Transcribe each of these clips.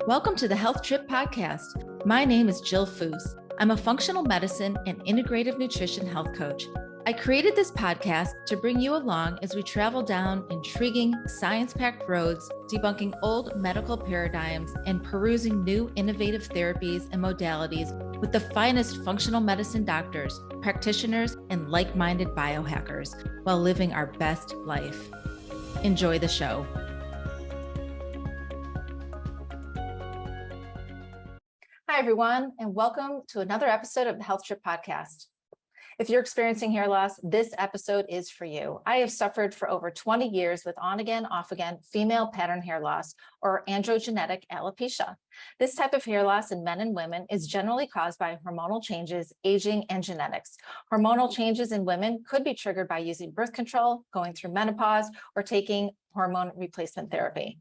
Welcome to the Health Trip Podcast. My name is Jill Foose. I'm a functional medicine and integrative nutrition health coach. I created this podcast to bring you along as we travel down intriguing, science-packed roads, debunking old medical paradigms and perusing new innovative therapies and modalities with the finest functional medicine doctors, practitioners, and like-minded biohackers while living our best life. Enjoy the show. Hi, everyone, and welcome to another episode of the Health Trip Podcast. If you're experiencing hair loss, this episode is for you. I have suffered for over 20 years with on-again, off-again female pattern hair loss, or androgenetic alopecia. This type of hair loss in men and women is generally caused by hormonal changes, aging, and genetics. Hormonal changes in women could be triggered by using birth control, going through menopause, or taking hormone replacement therapy.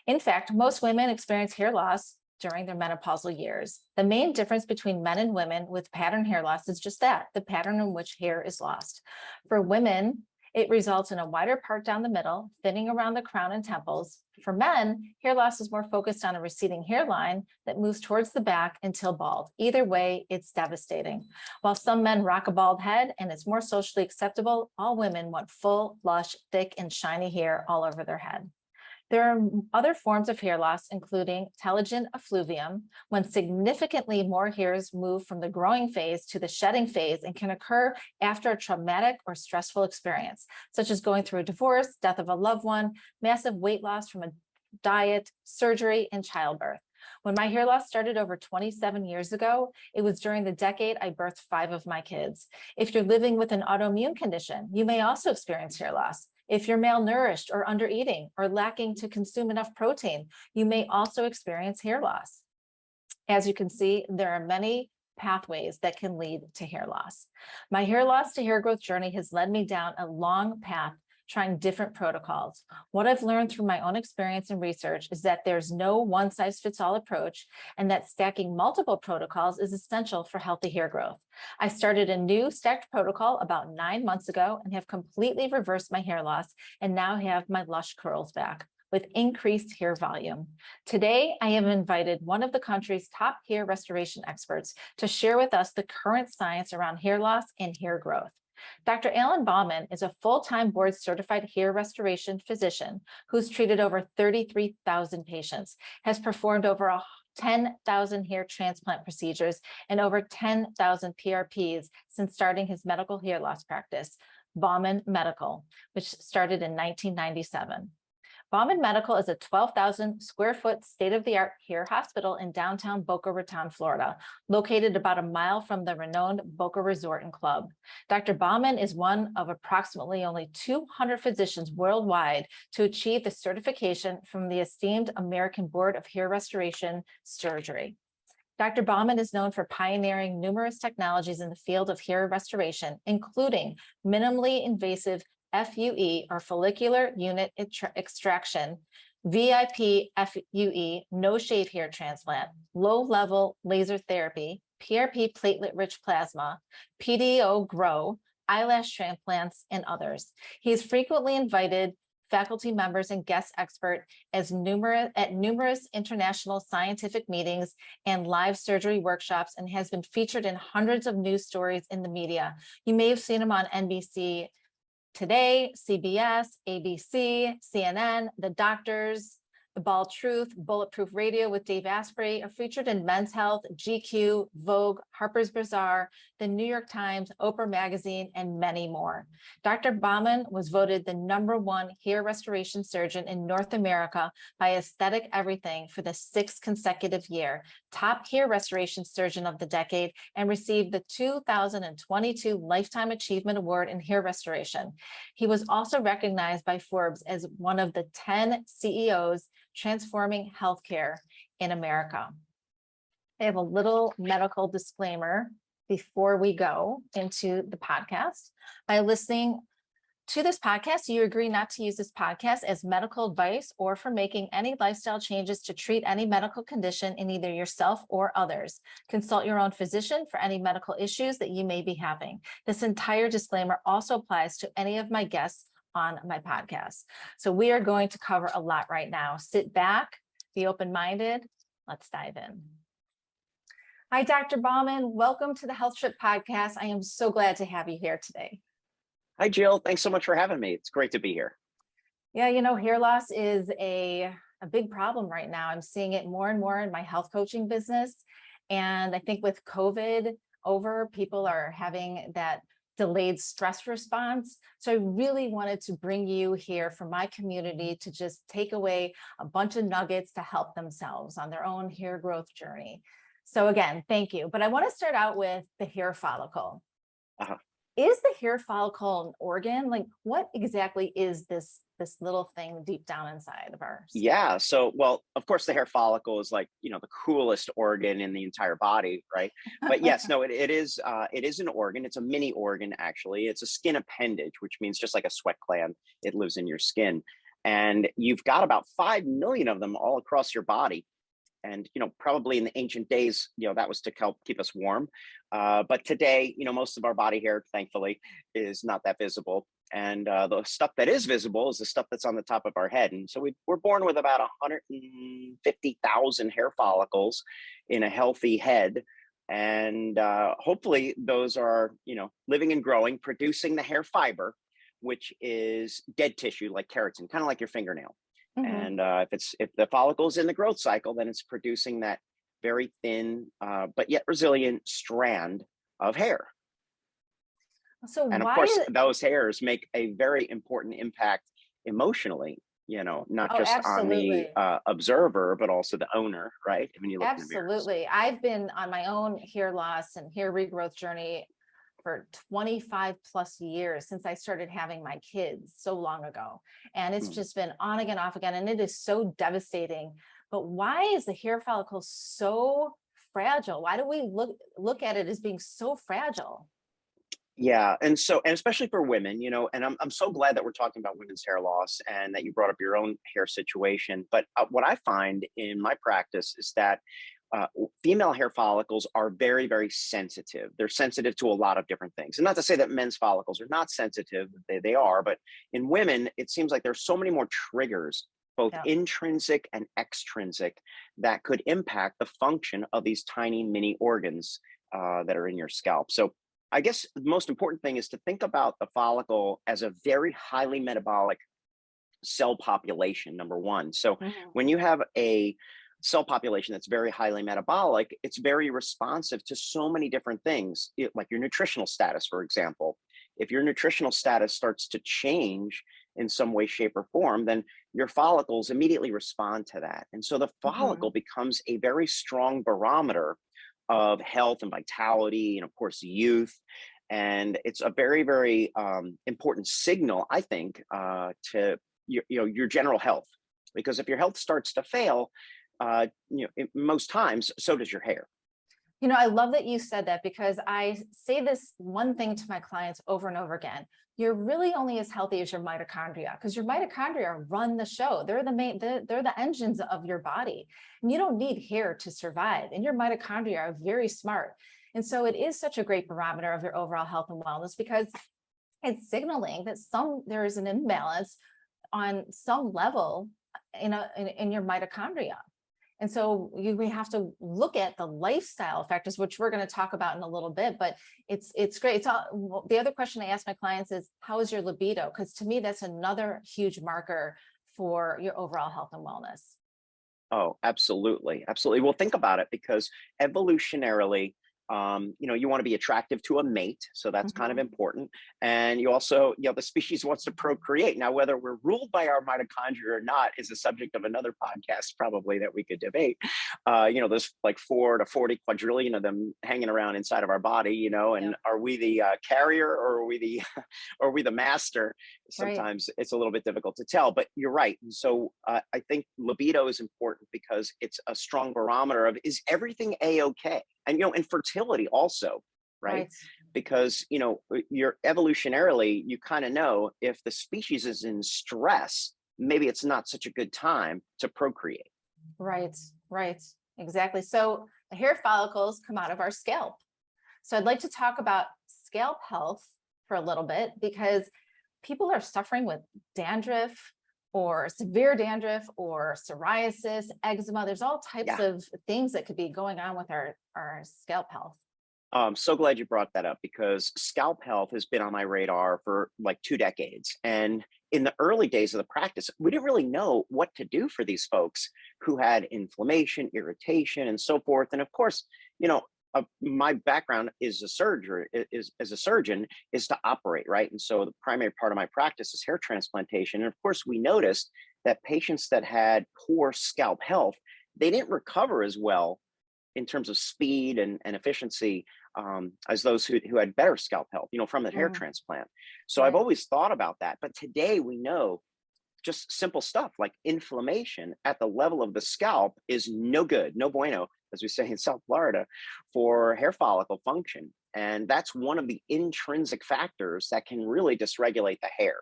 In fact, most women experience hair loss during their menopausal years. The main difference between men and women with pattern hair loss is just that, the pattern in which hair is lost. For women, it results in a wider part down the middle, thinning around the crown and temples. For men, hair loss is more focused on a receding hairline that moves towards the back until bald. Either way, it's devastating. While some men rock a bald head and it's more socially acceptable, all women want full, lush, thick, and shiny hair all over their head. There are other forms of hair loss, including telogen effluvium, when significantly more hairs move from the growing phase to the shedding phase and can occur after a traumatic or stressful experience, such as going through a divorce, death of a loved one, massive weight loss from a diet, surgery, and childbirth. When my hair loss started over 27 years ago, it was during the decade I birthed 5 of my kids. If you're living with an autoimmune condition, you may also experience hair loss. If you're malnourished or undereating or lacking to consume enough protein, you may also experience hair loss. As you can see, there are many pathways that can lead to hair loss. My hair loss to hair growth journey has led me down a long path trying different protocols. What I've learned through my own experience and research is that there's no one-size-fits-all approach and that stacking multiple protocols is essential for healthy hair growth. I started a new stacked protocol about 9 months ago and have completely reversed my hair loss and now have my lush curls back with increased hair volume. Today, I have invited one of the country's top hair restoration experts to share with us the current science around hair loss and hair growth. Dr. Alan Bauman is a full-time board-certified hair restoration physician who's treated over 33,000 patients, has performed over 10,000 hair transplant procedures and over 10,000 PRPs since starting his medical hair loss practice, Bauman Medical, which started in 1997. Bauman Medical is a 12,000 square foot state-of-the-art hair hospital in downtown Boca Raton, Florida, located about a mile from the renowned Boca Resort and Club. Dr. Bauman is one of approximately only 200 physicians worldwide to achieve the certification from the esteemed American Board of Hair Restoration Surgery. Dr. Bauman is known for pioneering numerous technologies in the field of hair restoration, including minimally invasive FUE, or follicular unit extraction, VIP FUE, no shave hair transplant, low-level laser therapy, PRP platelet-rich plasma, PDO grow, eyelash transplants, and others. He is frequently invited faculty members and guest expert at numerous international scientific meetings and live surgery workshops and has been featured in hundreds of news stories in the media. You may have seen him on NBC Today, CBS, ABC, CNN, The Doctors, The Bald Truth, Bulletproof Radio with Dave Asprey are featured in Men's Health, GQ, Vogue, Harper's Bazaar, The New York Times, Oprah Magazine, and many more. Dr. Bauman was voted the #1 hair restoration surgeon in North America by Aesthetic Everything for the 6th consecutive year, top hair restoration surgeon of the decade, and received the 2022 Lifetime Achievement Award in hair restoration. He was also recognized by Forbes as one of the 10 CEOs transforming healthcare in America. I have a little medical disclaimer before we go into the podcast. By listening to this podcast, you agree not to use this podcast as medical advice or for making any lifestyle changes to treat any medical condition in either yourself or others. Consult your own physician for any medical issues that you may be having. This entire disclaimer also applies to any of my guests on my podcast. So we are going to cover a lot right now. Sit back, be open-minded, Let's dive in. Hi, Dr. Bauman. Welcome to the Health Trip Podcast. I am so glad to have you here today. Hi, Jill. Thanks so much for having me. It's great to be here. Yeah, hair loss is a big problem right now. I'm seeing it more and more in my health coaching business. And I think with COVID over, people are having that delayed stress response. So I really wanted to bring you here for my community to just take away a bunch of nuggets to help themselves on their own hair growth journey. So again, thank you. But I want to start out with the hair follicle. Is the hair follicle an organ? Like, what exactly is this little thing deep down inside of our skin? Yeah. Well, of course, the hair follicle is like, the coolest organ in the entire body, right? But yes, no, it is an organ. It's a mini organ, actually. It's a skin appendage, which means just like a sweat gland, it lives in your skin. And you've got about 5 million of them all across your body. And, probably in the ancient days, that was to help keep us warm. But today, most of our body hair, thankfully, is not that visible. And the stuff that is visible is the stuff that's on the top of our head. And so we're born with about 150,000 hair follicles in a healthy head. And hopefully those are, living and growing, producing the hair fiber, which is dead tissue like keratin, kind of like your fingernail. And if the follicle is in the growth cycle, then it's producing that very thin, but yet resilient strand of hair. So and of course, those hairs make a very important impact emotionally, not just absolutely. on the observer, but also the owner, right? When you look Absolutely. I've been on my own hair loss and hair regrowth journey for 25 plus years since I started having my kids so long ago. And it's just been on again, off again. And it is so devastating. But why is the hair follicle so fragile? Why do we look at it as being so fragile? Yeah. And especially for women, and I'm so glad that we're talking about women's hair loss and that you brought up your own hair situation. But what I find in my practice is that female hair follicles are very, very sensitive. They're sensitive to a lot of different things. And not to say that men's follicles are not sensitive, they are, but in women, it seems like there's so many more triggers, both intrinsic and extrinsic, that could impact the function of these tiny mini organs that are in your scalp. So I guess the most important thing is to think about the follicle as a very highly metabolic cell population, number one. So when you have a cell population that's very highly metabolic, it's very responsive to so many different things, like your nutritional status, for example. If your nutritional status starts to change in some way, shape, or form, then your follicles immediately respond to that. And so the follicle becomes a very strong barometer of health and vitality, and of course, youth. And it's a very, very important signal, I think, to your general health. Because if your health starts to fail, most times, so does your hair. I love that you said that, because I say this one thing to my clients over and over again. You're really only as healthy as your mitochondria, because your mitochondria run the show. They're the engines of your body, and you don't need hair to survive. And your mitochondria are very smart. And so it is such a great barometer of your overall health and wellness, because it's signaling that there is an imbalance on some level in your mitochondria. And so we have to look at the lifestyle factors, which we're going to talk about in a little bit, but it's great. The other question I ask my clients is, how is your libido? Because to me, that's another huge marker for your overall health and wellness. Oh, absolutely. Absolutely. Well, think about it, because evolutionarily, you want to be attractive to a mate. So that's kind of important. And you also, the species wants to procreate. Now, whether we're ruled by our mitochondria or not is a subject of another podcast, probably, that we could debate. There's like 4 to 40 quadrillion of them hanging around inside of our body, and are we the carrier, or are we the master? Sometimes it's a little bit difficult to tell, but you're right. And so I think libido is important, because it's a strong barometer of, is everything A-okay? And, and fertility also, right? Because, you're evolutionarily, you kind of know if the species is in stress, maybe it's not such a good time to procreate. Right. Exactly. So the hair follicles come out of our scalp. So I'd like to talk about scalp health for a little bit, because people are suffering with dandruff, or severe dandruff or psoriasis, eczema. There's all types Yeah. of things that could be going on with our scalp health. I'm so glad you brought that up because scalp health has been on my radar for like 2 decades. And in the early days of the practice, we didn't really know what to do for these folks who had inflammation, irritation, and so forth. And of course, my background is a surgeon, is as a surgeon, is to operate, right? And so the primary part of my practice is hair transplantation. And of course, we noticed that patients that had poor scalp health, they didn't recover as well in terms of speed and efficiency as those who had better scalp health, from the hair Mm, transplant. So I've right. always thought about that. But today we know just simple stuff like inflammation at the level of the scalp is no good, no bueno, as we say in South Florida, for hair follicle function. And that's one of the intrinsic factors that can really dysregulate the hair.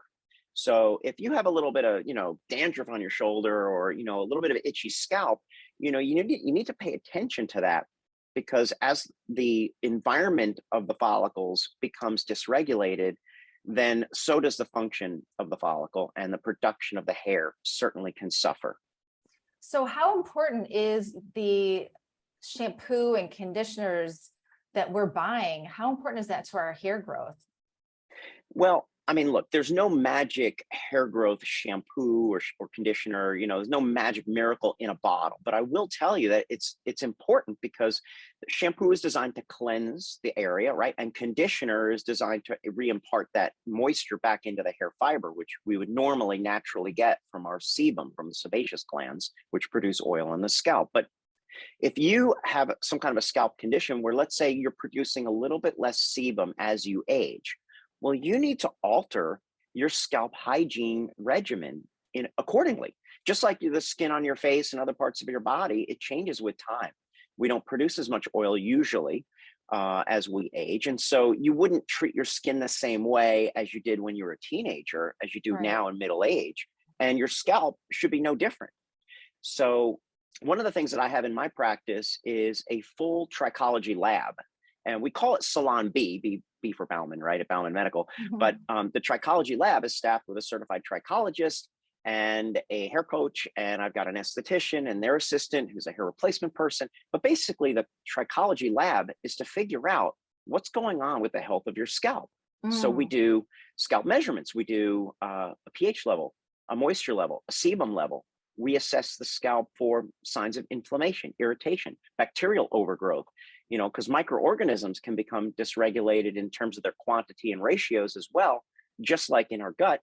So if you have a little bit of, dandruff on your shoulder or, a little bit of itchy scalp, you need to pay attention to that because as the environment of the follicles becomes dysregulated, then so does the function of the follicle and the production of the hair certainly can suffer. So how important is the shampoo and conditioners that we're buying? How important is that to our hair growth? Well, I mean, look, there's no magic hair growth shampoo or conditioner. There's no magic miracle in a bottle. But I will tell you that it's important because shampoo is designed to cleanse the area, right? And conditioner is designed to re-impart that moisture back into the hair fiber, which we would normally naturally get from our sebum, from the sebaceous glands, which produce oil on the scalp. But if you have some kind of a scalp condition where, let's say, you're producing a little bit less sebum as you age, well, you need to alter your scalp hygiene regimen accordingly. Just like the skin on your face and other parts of your body, it changes with time. We don't produce as much oil usually as we age. And so you wouldn't treat your skin the same way as you did when you were a teenager, as you do Right. now in middle age. And your scalp should be no different. So one of the things that I have in my practice is a full trichology lab. And we call it Salon B for Bauman, right, at Bauman Medical. But Mhm. the trichology lab is staffed with a certified trichologist and a hair coach. And I've got an esthetician and their assistant who's a hair replacement person. But basically, the trichology lab is to figure out what's going on with the health of your scalp. So we Mm, do scalp measurements. We do a pH level, a moisture level, a sebum level. We assess the scalp for signs of inflammation, irritation, bacterial overgrowth, because microorganisms can become dysregulated in terms of their quantity and ratios as well, just like in our gut,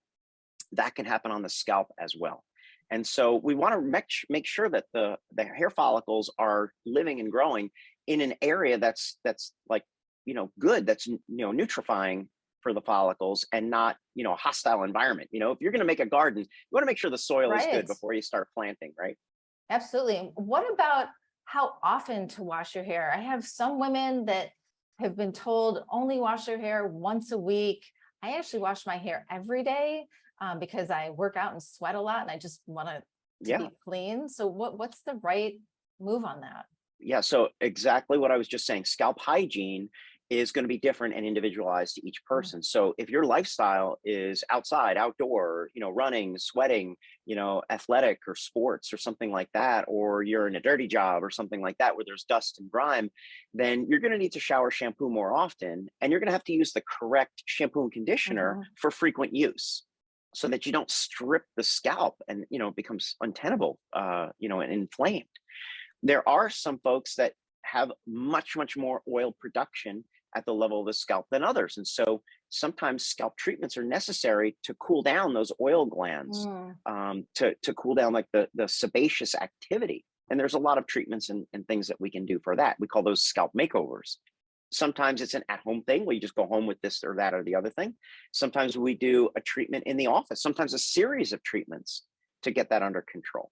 that can happen on the scalp as well. And so we want to make sure that the hair follicles are living and growing in an area that's like, good, that's, nutrifying for the follicles and not, a hostile environment. If you're going to make a garden, you want to make sure the soil is good right. before you start planting, right? Absolutely. What about how often to wash your hair? I have some women that have been told only wash their hair once a week. I actually wash my hair every day because I work out and sweat a lot and I just want to Yeah. be clean. So what's the right move on that? Yeah, so exactly what I was just saying. Scalp hygiene is going to be different and individualized to each Mm, person. So if your lifestyle is outside, outdoor, running, sweating, athletic or sports or something like that, or you're in a dirty job or something like that where there's dust and grime, then you're going to need to shower shampoo more often and you're going to have to use the correct shampoo and conditioner mhm. for frequent use so that you don't strip the scalp and it becomes untenable and inflamed. There are some folks that have much, much more oil production at the level of the scalp than others. And so sometimes scalp treatments are necessary to cool down those oil glands, Mm, to cool down like the sebaceous activity. And there's a lot of treatments and things that we can do for that. We call those scalp makeovers. Sometimes it's an at-home thing where you just go home with this or that or the other thing. Sometimes we do a treatment in the office, sometimes a series of treatments to get that under control.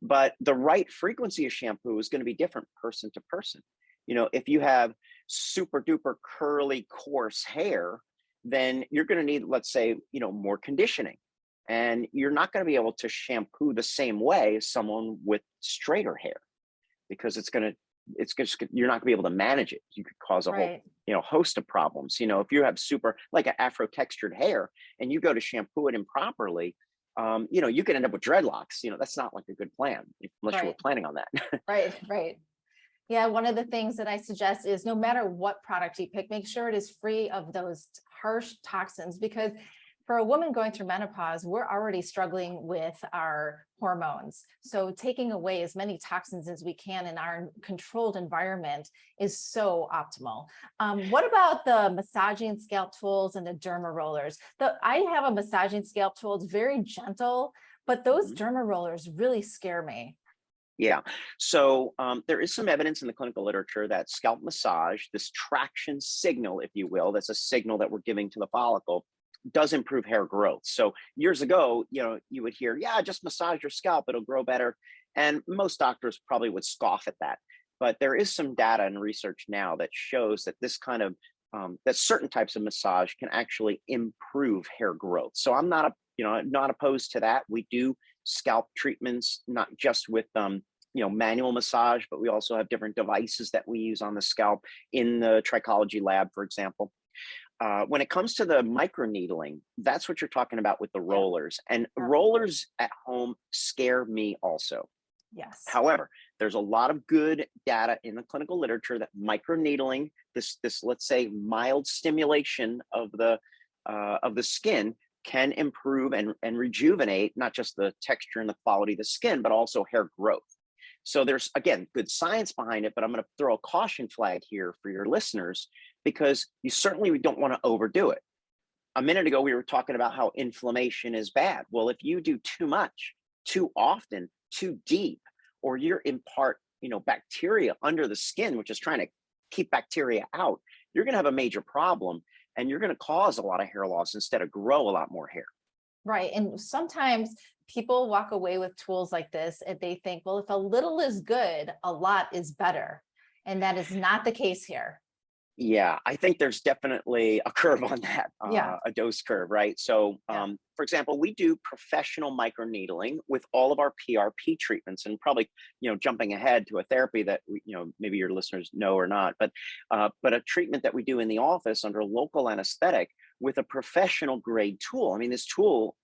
But the right frequency of shampoo is going to be different person to person. If you have super duper curly, coarse hair, then you're going to need, let's say, more conditioning. And you're not going to be able to shampoo the same way as someone with straighter hair because it's just, you're not going to be able to manage it. You could cause a whole, right. host of problems. If you have super like an afro textured hair and you go to shampoo it improperly, you could end up with dreadlocks. That's not like a good plan unless you were Right, planning on that. right, right. Yeah, one of the things that I suggest is no matter what product you pick, make sure it is free of those harsh toxins, because for a woman going through menopause, we're already struggling with our hormones. So taking away as many toxins as we can in our controlled environment is so optimal. What about the massaging scalp tools and the derma rollers? I have a massaging scalp tool. It's very gentle, but those Mhm. derma rollers really scare me. Yeah. So there is some evidence in the clinical literature that scalp massage, this traction signal, if you will, that's a signal that we're giving to the follicle, does improve hair growth. So years ago, you would hear, yeah, just massage your scalp, it'll grow better. And most doctors probably would scoff at that. But there is some data and research now that shows that this kind of that certain types of massage can actually improve hair growth. So I'm not not opposed to that. We do scalp treatments, not just with manual massage, but we also have different devices that we use on the scalp in the trichology lab, for example. When it comes to the microneedling, that's what you're talking about with the Yeah, rollers. And absolutely. rollers at home scare me also. Yes. However, there's a lot of good data in the clinical literature that microneedling, this let's say mild stimulation of the skin, can improve and rejuvenate not just the texture and the quality of the skin, but also hair growth. So there's, again, good science behind it, but I'm going to throw a caution flag here for your listeners because you certainly don't want to overdo it. A minute ago, we were talking about how inflammation is bad. Well, if you do too much, too often, too deep, or you're in part, bacteria under the skin, which is trying to keep bacteria out, you're going to have a major problem and you're going to cause a lot of hair loss instead of grow a lot more hair. Right. And sometimes people walk away with tools like this and they think, well, if a little is good, a lot is better. And that is not the case here. Yeah, I think there's definitely a curve on that, Yeah. a dose curve, right? So, Yeah. for example, we do professional microneedling with all of our PRP treatments, and probably, jumping ahead to a therapy that maybe your listeners know or not, but a treatment that we do in the office under local anesthetic with a professional grade tool. I mean, this tool,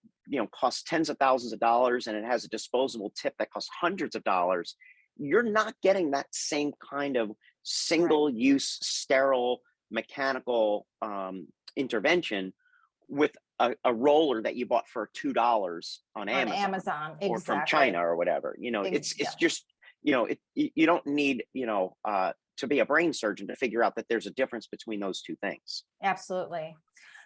costs tens of thousands of dollars, and it has a disposable tip that costs hundreds of dollars. You're not getting that same kind of Right. single use sterile mechanical intervention with a roller that you bought for $2 on On Amazon Amazon. or from Exactly. China or whatever. Yeah, It's just you don't need to be a brain surgeon to figure out that there's a difference between those two things. absolutely.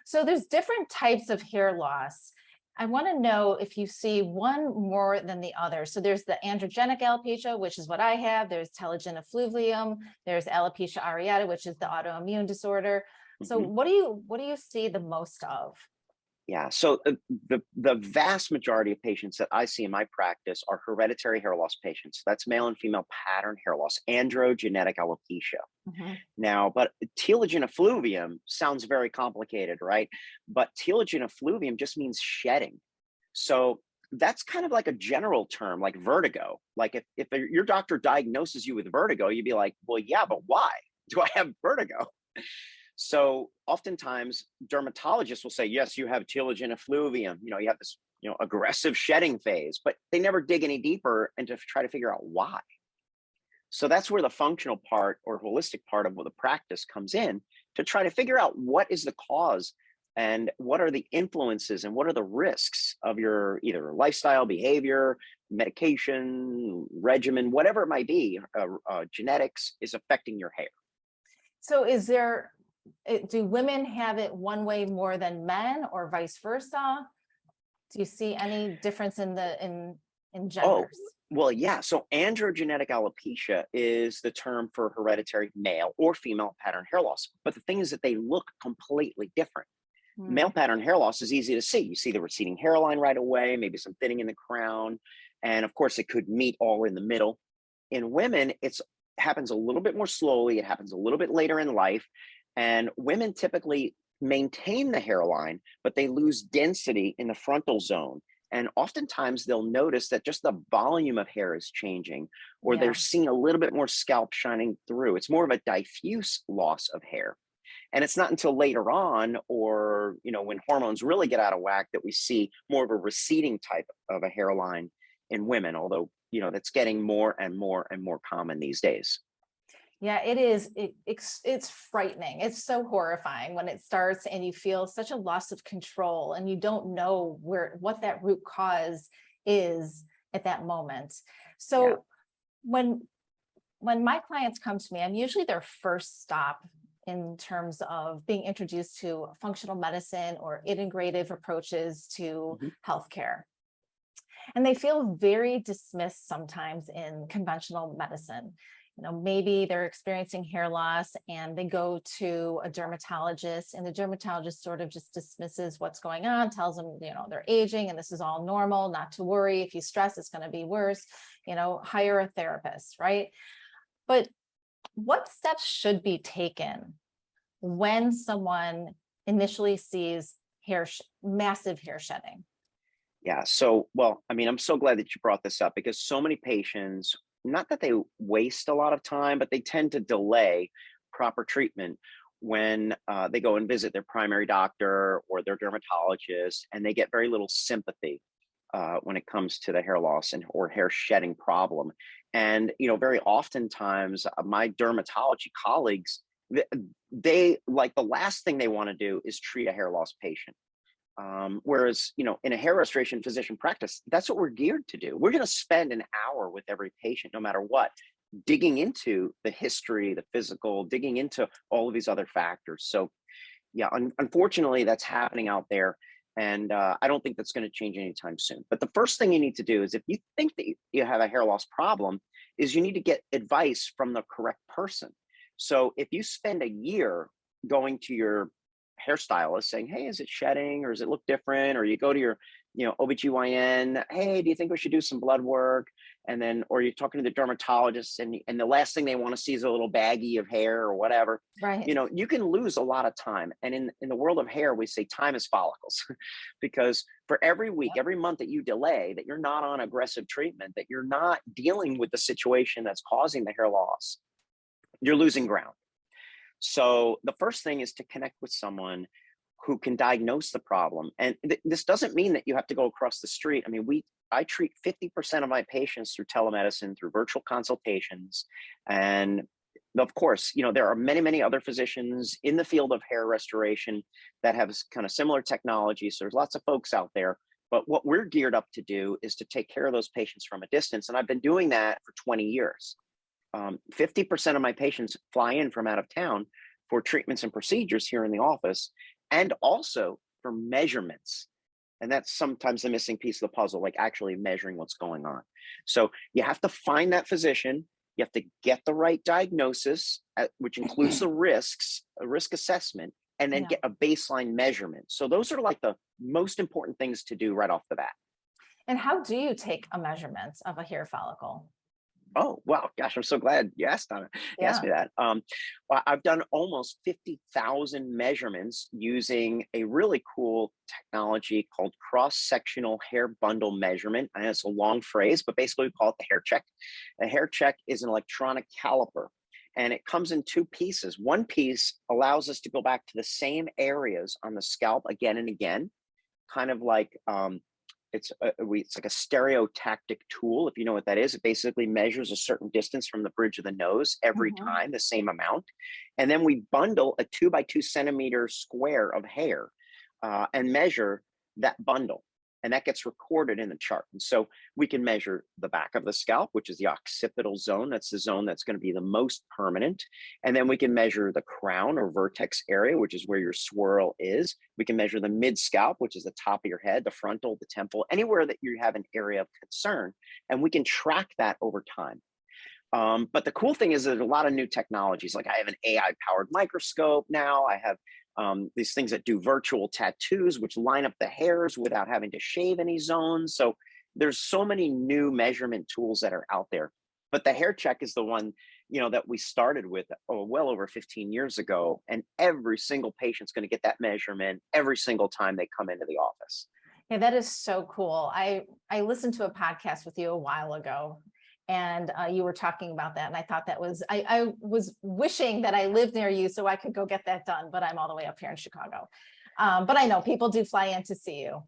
So there's different types of hair loss. I want to know if you see one more than the other. So there's the androgenic alopecia, which is what I have. There's telogen effluvium. There's alopecia areata, which is the autoimmune disorder. So Mhm. what do you see the most of? Yeah. So the vast majority of patients that I see in my practice are hereditary hair loss patients. That's male and female pattern hair loss, androgenetic alopecia. Mhm. Now, but telogen effluvium sounds very complicated, right? But telogen effluvium just means shedding. So that's kind of like a general term, like vertigo. Like if your doctor diagnoses you with vertigo, you'd be like, well, yeah, but why do I have vertigo? So oftentimes dermatologists will say, yes, you have telogen effluvium. You have this, aggressive shedding phase, but they never dig any deeper and to try to figure out why. So that's where the functional part or holistic part of what the practice comes in to try to figure out what is the cause and what are the influences and what are the risks of your either lifestyle, behavior, medication, regimen, whatever it might be. Genetics is affecting your hair. So do women have it one way more than men or vice versa? Do you see any difference in Oh, genders? well, yeah. So androgenetic alopecia is the term for hereditary male or female pattern hair loss. But the thing is that they look completely different. Male Hmm. pattern hair loss is easy to see. You see the receding hairline right away, maybe some thinning in the crown. And of course, it could meet all in the middle. In women, it's happens a little bit more slowly. It happens a little bit later in life. And women typically maintain the hairline, but they lose density in the frontal zone. And oftentimes they'll notice that just the volume of hair is changing, or they're Yeah. seeing a little bit more scalp shining through. It's more of a diffuse loss of hair. And it's not until later on, or, when hormones really get out of whack, that we see more of a receding type of a hairline in women, although, that's getting more and more and more common these days. Yeah, it is. It's frightening. It's so horrifying when it starts and you feel such a loss of control and you don't know what that root cause is at that moment. So Yeah. when my clients come to me, I'm usually their first stop in terms of being introduced to functional medicine or integrative approaches to Mhm. healthcare. And they feel very dismissed sometimes in conventional medicine. Maybe they're experiencing hair loss and they go to a dermatologist, and the dermatologist sort of just dismisses what's going on, tells them, they're aging and this is all normal, not to worry. If you stress, it's going to be worse, hire a therapist, right? But what steps should be taken when someone initially sees massive hair shedding? Yeah. So, well, I mean, I'm so glad that you brought this up, because so many patients, not that they waste a lot of time, but they tend to delay proper treatment when they go and visit their primary doctor or their dermatologist, and they get very little sympathy when it comes to the hair loss or hair shedding problem. And, very oftentimes my dermatology colleagues, they like, the last thing they want to do is treat a hair loss patient. Whereas, in a hair restoration physician practice, that's what we're geared to do. We're going to spend an hour with every patient, no matter what, digging into the history, the physical, digging into all of these other factors. So, yeah, unfortunately, that's happening out there. And I don't think that's going to change anytime soon. But the first thing you need to do is, if you think that you have a hair loss problem, is you need to get advice from the correct person. So if you spend a year going to your hairstylist saying, hey, is it shedding, or does it look different? Or you go to your, OBGYN, hey, do you think we should do some blood work? And then, or you're talking to the dermatologist, and the last thing they want to see is a little baggie of hair or whatever. Right. You can lose a lot of time. And in the world of hair, we say time is follicles, because for every week, Yep. every month that you delay, that you're not on aggressive treatment, that you're not dealing with the situation that's causing the hair loss, you're losing ground. So the first thing is to connect with someone who can diagnose the problem. And this doesn't mean that you have to go across the street. I mean, I treat 50% of my patients through telemedicine, through virtual consultations. And of course, there are many, many other physicians in the field of hair restoration that have kind of similar technology. So there's lots of folks out there. But what we're geared up to do is to take care of those patients from a distance. And I've been doing that for 20 years. 50% of my patients fly in from out of town for treatments and procedures here in the office, and also for measurements. And that's sometimes the missing piece of the puzzle, like actually measuring what's going on. So you have to find that physician. You have to get the right diagnosis, which includes the risks, a risk assessment, and then Yeah. get a baseline measurement. So those are like the most important things to do right off the bat. And how do you take a measurement of a hair follicle? Oh, wow. Gosh, I'm so glad you asked on it. You asked Yeah. me that. Well, I've done almost 50,000 measurements using a really cool technology called cross-sectional hair bundle measurement. I know it's a long phrase, but basically we call it the hair check. A hair check is an electronic caliper, and it comes in two pieces. One piece allows us to go back to the same areas on the scalp again and again, kind of like it's like a stereotactic tool, if you know what that is. It basically measures a certain distance from the bridge of the nose every Mhm. time, the same amount. And then we bundle a 2 by 2 centimeter square of hair and measure that bundle. And that gets recorded in the chart. And so we can measure the back of the scalp, which is the occipital zone. That's the zone that's going to be the most permanent. And then we can measure the crown or vertex area, which is where your swirl is. We can measure the mid scalp, which is the top of your head, the frontal, the temple, anywhere that you have an area of concern. And we can track that over time. But the cool thing is there's a lot of new technologies. Like I have an AI powered microscope now. I have these things that do virtual tattoos, which line up the hairs without having to shave any zones. So there's so many new measurement tools that are out there. But the hair check is the one, that we started with well over 15 years ago. And every single patient's going to get that measurement every single time they come into the office. Yeah, that is so cool. I listened to a podcast with you a while ago, And you were talking about that. And I thought that was, I was wishing that I lived near you so I could go get that done, but I'm all the way up here in Chicago. But I know people do fly in to see you.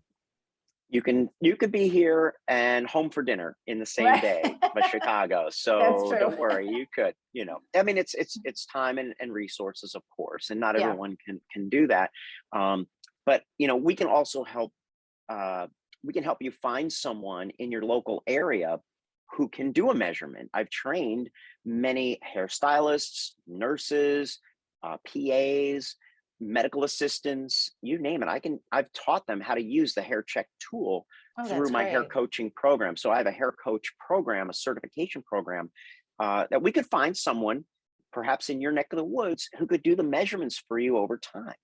You could be here and home for dinner in the same day, but Chicago. That's So true. don't worry, you could, I mean, it's time and resources, of course, and not Yeah. everyone can do that. But we can also help. We can help you find someone in your local area who can do a measurement. I've trained many hairstylists, nurses, PAs, medical assistants, you name it. I've taught them how to use the hair check tool Oh, through that's my hair great. coaching program. So I have a hair coach program, a certification program, that we could find someone perhaps in your neck of the woods who could do the measurements for you over time.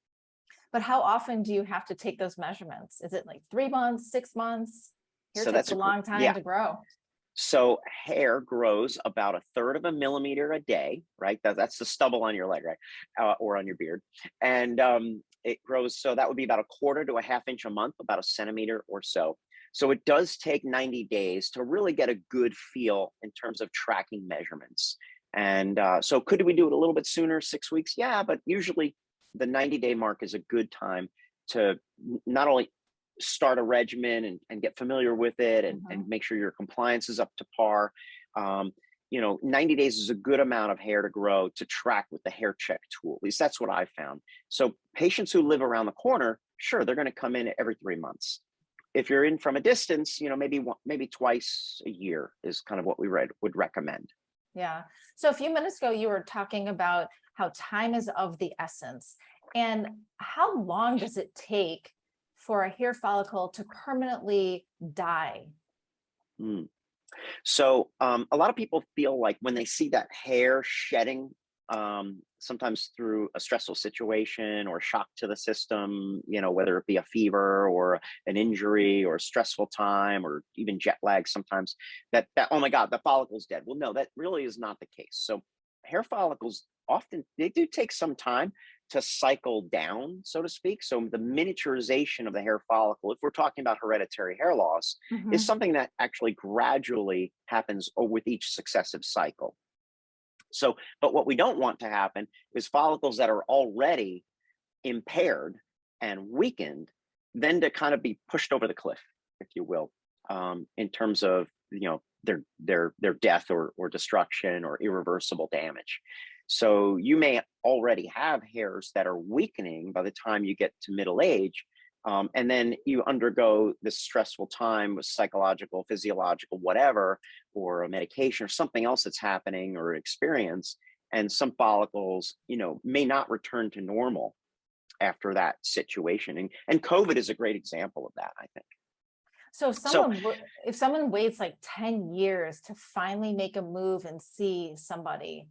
But how often do you have to take those measurements? Is it like 3 months, 6 months? Hair So takes that's a long time yeah. to grow. So hair grows about 1/3 of a millimeter a day, right? That's the stubble on your leg, right? Or on your beard. And it grows, so that would be about 1/4 to a 1/2 inch a month, about 1 centimeter or so. So it does take 90 days to really get a good feel in terms of tracking measurements. And so could we do it a little bit sooner, 6 weeks? Yeah, but usually the 90-day mark is a good time to not only start a regimen and get familiar with it and make sure your compliance is up to par. 90 days is a good amount of hair to grow to track with the hair check tool. At least that's what I found. So patients who live around the corner, sure, they're going to come in every 3 months. If you're in from a distance, maybe twice a year is kind of what we would recommend. Yeah. So a few minutes ago, you were talking about how time is of the essence. And how long does it take for a hair follicle to permanently die? Mm. So a lot of people feel like when they see that hair shedding, sometimes through a stressful situation or shock to the system, whether it be a fever or an injury or a stressful time or even jet lag, sometimes that oh my God, the follicle's dead. Well, no, that really is not the case. So hair follicles often, they do take some time to cycle down, so to speak. So the miniaturization of the hair follicle, if we're talking about hereditary hair loss, is something that actually gradually happens with each successive cycle. So, but what we don't want to happen is follicles that are already impaired and weakened, then to kind of be pushed over the cliff, if you will, in terms of their death or destruction or irreversible damage. So you may already have hairs that are weakening by the time you get to middle age. And then you undergo this stressful time with psychological, physiological, whatever, or a medication or something else that's happening or experience. And some follicles, may not return to normal after that situation. And COVID is a great example of that, I think. So So if someone waits like 10 years to finally make a move and see somebody,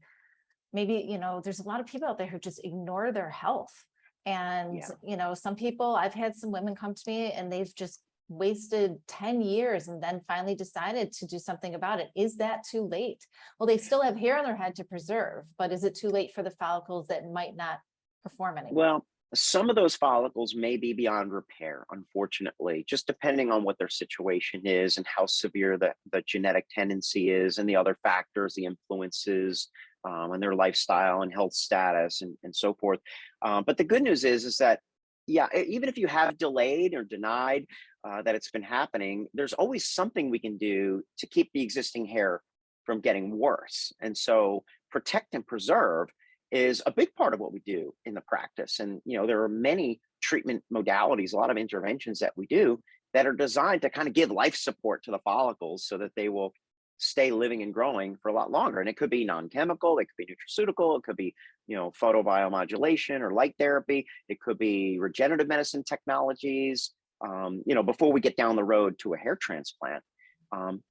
maybe, there's a lot of people out there who just ignore their health. And, yeah. Some people, I've had some women come to me and they've just wasted 10 years and then finally decided to do something about it. Is that too late? Well, they still have hair on their head to preserve, but is it too late for the follicles that might not perform anymore? Well, some of those follicles may be beyond repair, unfortunately, just depending on what their situation is and how severe the genetic tendency is and the other factors, the influences, and their lifestyle and health status and so forth. But the good news is that, yeah, even if you have delayed or denied that it's been happening, there's always something we can do to keep the existing hair from getting worse. And so protect and preserve is a big part of what we do in the practice. And, there are many treatment modalities, a lot of interventions that we do that are designed to kind of give life support to the follicles so that they will stay living and growing for a lot longer. And it could be non-chemical, it could be nutraceutical, it could be, photobiomodulation or light therapy. It could be regenerative medicine technologies, before we get down the road to a hair transplant.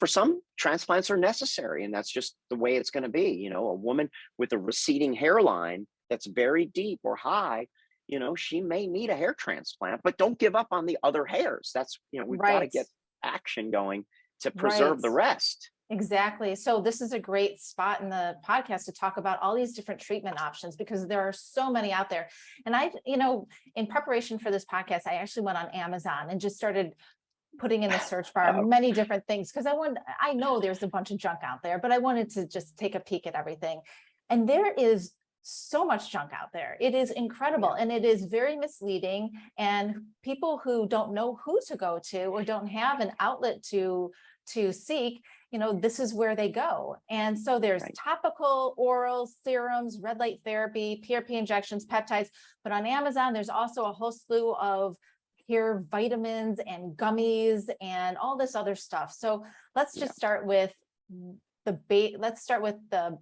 For some, transplants are necessary, and that's just the way it's going to be. A woman with a receding hairline that's very deep or high, she may need a hair transplant, but don't give up on the other hairs. That's, we've got to Right. get action going to preserve Right. the rest. Exactly. So this is a great spot in the podcast to talk about all these different treatment options because there are so many out there. And in preparation for this podcast, I actually went on Amazon and just started putting in the search bar many different things because I know there's a bunch of junk out there, but I wanted to just take a peek at everything. And there is so much junk out there. It is incredible. And it is very misleading. And people who don't know who to go to or don't have an outlet to seek, this is where they go. And so there's topical, oral, serums, red light therapy, PRP injections, peptides. But on Amazon, there's also a whole slew of hair vitamins and gummies and all this other stuff. So let's just start with let's start with the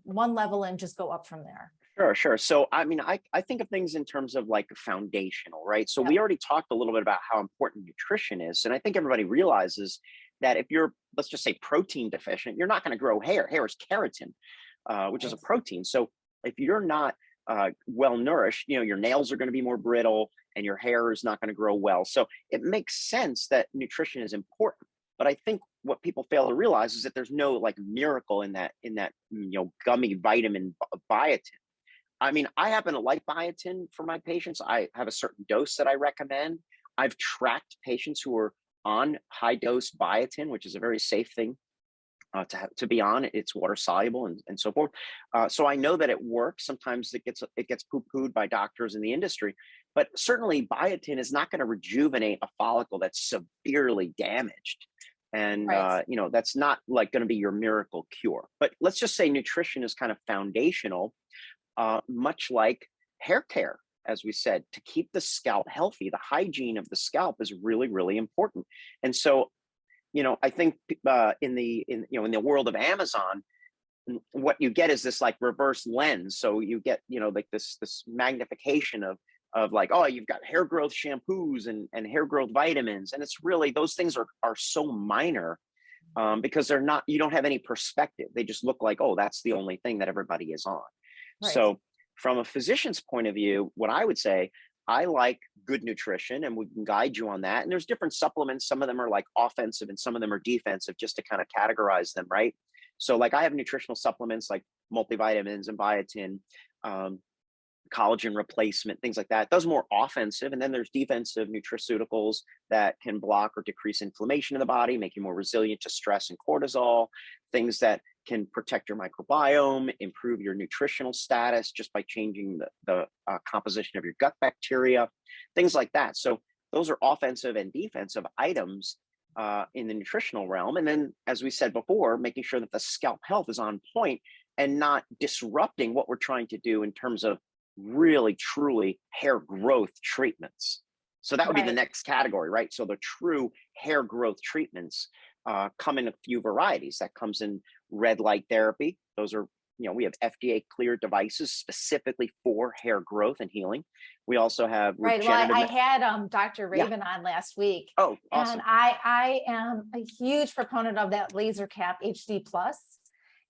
one level and just go up from there. Sure. So, I mean, I think of things in terms of like foundational, right? So we already talked a little bit about how important nutrition is. And I think everybody realizes that if you're, let's just say, protein deficient, you're not going to grow hair. Hair is keratin, which is a protein. So if you're not well nourished, your nails are going to be more brittle and your hair is not going to grow well. So it makes sense that nutrition is important. But I think what people fail to realize is that there's no like miracle in that gummy vitamin biotin. I mean, I happen to like biotin for my patients. I have a certain dose that I recommend. I've tracked patients who are on high dose biotin, which is a very safe thing to be on. It's water soluble and so forth. So I know that it works. Sometimes it gets poo-pooed by doctors in the industry, but certainly biotin is not going to rejuvenate a follicle that's severely damaged. And, that's not like going to be your miracle cure. But let's just say nutrition is kind of foundational, much like hair care, as we said, to keep the scalp healthy. The hygiene of the scalp is really, really important. And so, I think in the world of Amazon, what you get is this like reverse lens. So you get, like this magnification of like, oh, you've got hair growth shampoos and hair growth vitamins. And it's really, those things are so minor because you don't have any perspective. They just look like, oh, that's the only thing that everybody is on. Right. So from a physician's point of view, what I would say, I like good nutrition and we can guide you on that. And there's different supplements. Some of them are like offensive and some of them are defensive, just to kind of categorize them, right? So like I have nutritional supplements like multivitamins and biotin, collagen replacement, things like that. Those are more offensive. And then there's defensive nutraceuticals that can block or decrease inflammation in the body, make you more resilient to stress and cortisol, things that can protect your microbiome, improve your nutritional status just by changing the composition of your gut bacteria, things like that. So those are offensive and defensive items in the nutritional realm. And then, as we said before, making sure that the scalp health is on point and not disrupting what we're trying to do in terms of really, truly hair growth treatments. So that would be the next category, right? So the true hair growth treatments come in a few varieties. That comes in red light therapy. Those are, we have FDA cleared devices specifically for hair growth and healing. We also have regenerative. Well, I had Dr. Raven on last week. Oh, awesome. And I am a huge proponent of that laser cap HD Plus.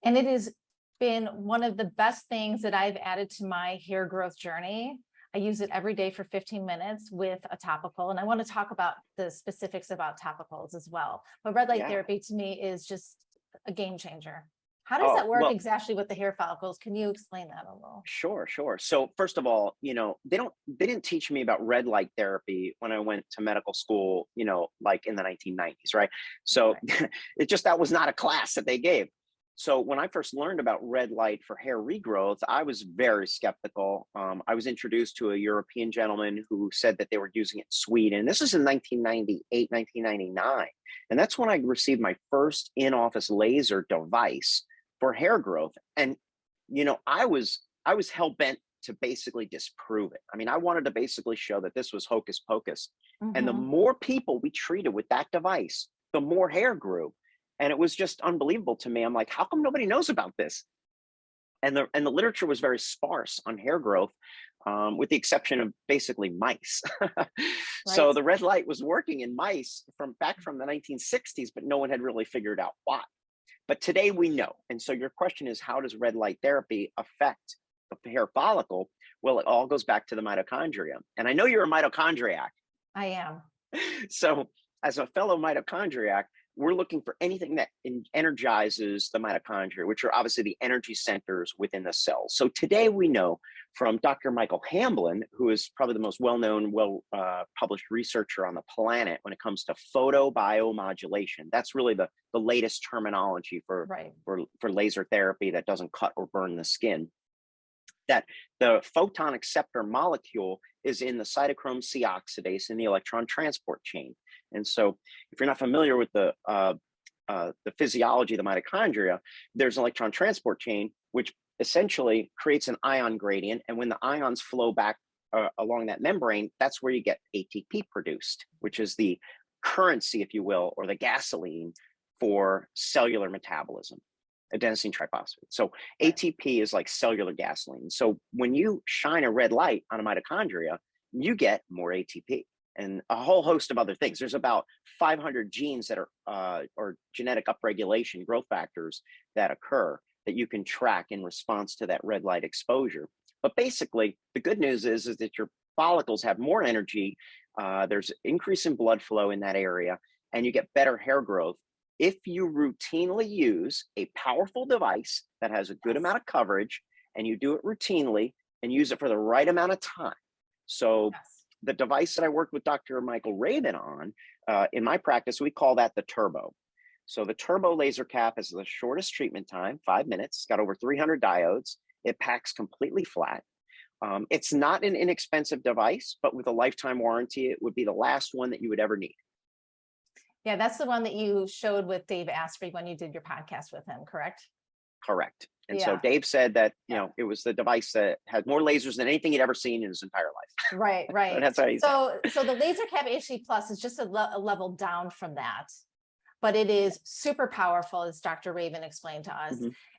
And it has been one of the best things that I've added to my hair growth journey. I use it every day for 15 minutes with a topical. And I want to talk about the specifics about topicals as well. But red light therapy to me is just a game changer. How does that work exactly with the hair follicles? Can you explain that a little? Sure. So first of all, they didn't teach me about red light therapy when I went to medical school, like in the 1990s, right? So that was not a class that they gave. So when I first learned about red light for hair regrowth, I was very skeptical. I was introduced to a European gentleman who said that they were using it in Sweden. This is in 1998, 1999. And that's when I received my first in-office laser device for hair growth. And, I was hell-bent to basically disprove it. I mean, I wanted to basically show that this was hocus pocus. Mm-hmm. And the more people we treated with that device, the more hair grew. And it was just unbelievable to me. I'm like, how come nobody knows about this? And the literature was very sparse on hair growth, with the exception of basically mice. So the red light was working in mice back from the 1960s, but no one had really figured out why. But today we know. And so your question is, how does red light therapy affect the hair follicle? Well, it all goes back to the mitochondria. And I know you're a mitochondriac. I am. So as a fellow mitochondriac, we're looking for anything that energizes the mitochondria, which are obviously the energy centers within the cells. So today we know from Dr. Michael Hamblin, who is probably the most well-known, published researcher on the planet when it comes to photobiomodulation. That's really the latest terminology for laser therapy that doesn't cut or burn the skin. That the photon acceptor molecule is in the cytochrome C oxidase in the electron transport chain. And so if you're not familiar with the physiology of the mitochondria, there's an electron transport chain, which essentially creates an ion gradient. And when the ions flow back along that membrane, that's where you get ATP produced, which is the currency, if you will, or the gasoline for cellular metabolism, adenosine triphosphate. So ATP is like cellular gasoline. So when you shine a red light on a mitochondria, you get more ATP and a whole host of other things. There's about 500 genes that are or genetic upregulation growth factors that occur that you can track in response to that red light exposure. But basically, the good news is that your follicles have more energy. There's increase in blood flow in that area, and you get better hair growth if you routinely use a powerful device that has a good amount of coverage, and you do it routinely and use it for the right amount of time. So the device that I worked with Dr. Michael Rabin on, in my practice, we call that the Turbo. So the Turbo laser cap is the shortest treatment time, 5 minutes. It's got over 300 diodes. It packs completely flat. It's not an inexpensive device, but with a lifetime warranty, it would be the last one that you would ever need. Yeah, that's the one that you showed with Dave Asprey when you did your podcast with him, correct? Correct. And so Dave said that, you know, it was the device that had more lasers than anything he'd ever seen in his entire life. Right. And that's how he said. So the Laser Cap HD Plus is just a level down from that, but it is super powerful, as Dr. Rabin explained to us.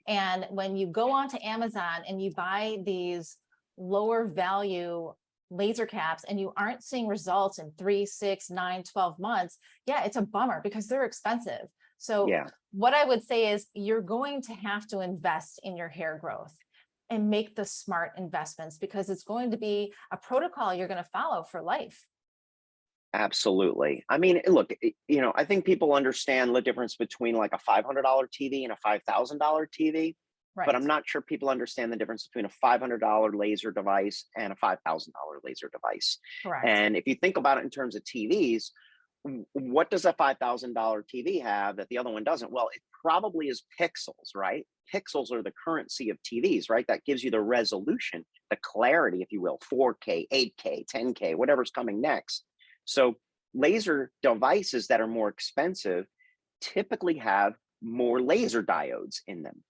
And when you go onto Amazon and you buy these lower value laser caps and you aren't seeing results in 3, 6, 9, 12 months, it's a bummer because they're expensive. So what I would say is you're going to have to invest in your hair growth and make the smart investments, because it's going to be a protocol you're going to follow for life. Absolutely. I mean, look, you know, I think people understand the difference between like a $500 TV and a $5,000 TV, but I'm not sure people understand the difference between a $500 laser device and a $5,000 laser device. Correct. And if you think about it in terms of TVs, what does a $5,000 TV have that the other one doesn't? Well, it probably is pixels, right? Pixels are the currency of TVs, right? That gives you the resolution, the clarity, if you will, 4K, 8K, 10K, whatever's coming next. So laser devices that are more expensive typically have more laser diodes in them.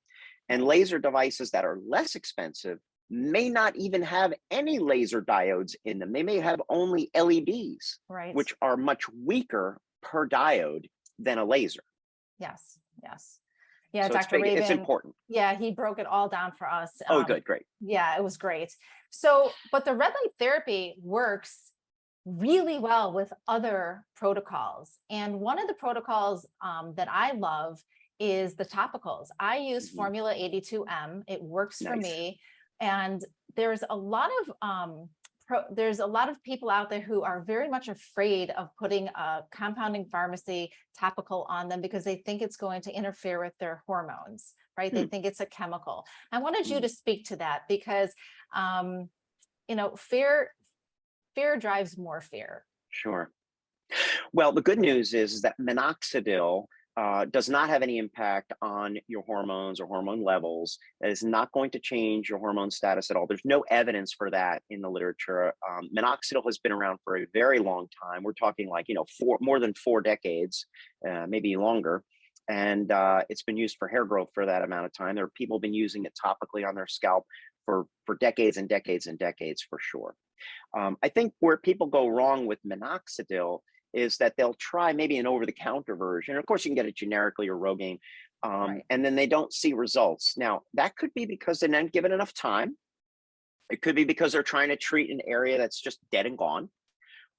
And laser devices that are less expensive may not even have any laser diodes in them. They may have only LEDs, which are much weaker per diode than a laser. Yes. Yeah, so Dr. Rabin, it's important. Yeah, he broke it all down for us. Oh, good, great. Yeah, it was great. So, but the red light therapy works really well with other protocols. And one of the protocols that I love is the topicals. I use Formula 82M. It works for me. And there's a lot of people out there who are very much afraid of putting a compounding pharmacy topical on them because they think it's going to interfere with their hormones, right? They think it's a chemical. I wanted you to speak to that because, you know, fear drives more fear. Sure. Well, the good news is that minoxidil does not have any impact on your hormones or hormone levels. It is not going to change your hormone status at all. There's no evidence for that in the literature. Minoxidil has been around for a very long time. We're talking like, you know, more than 4 decades, maybe longer. And it's been used for hair growth for that amount of time. There are people who've been using it topically on their scalp for decades and decades and decades for sure. I think where people go wrong with minoxidil is that they'll try maybe an over-the-counter version. Of course, you can get it generically or Rogaine, and then they don't see results. Now, that could be because they're not given enough time. It could be because they're trying to treat an area that's just dead and gone.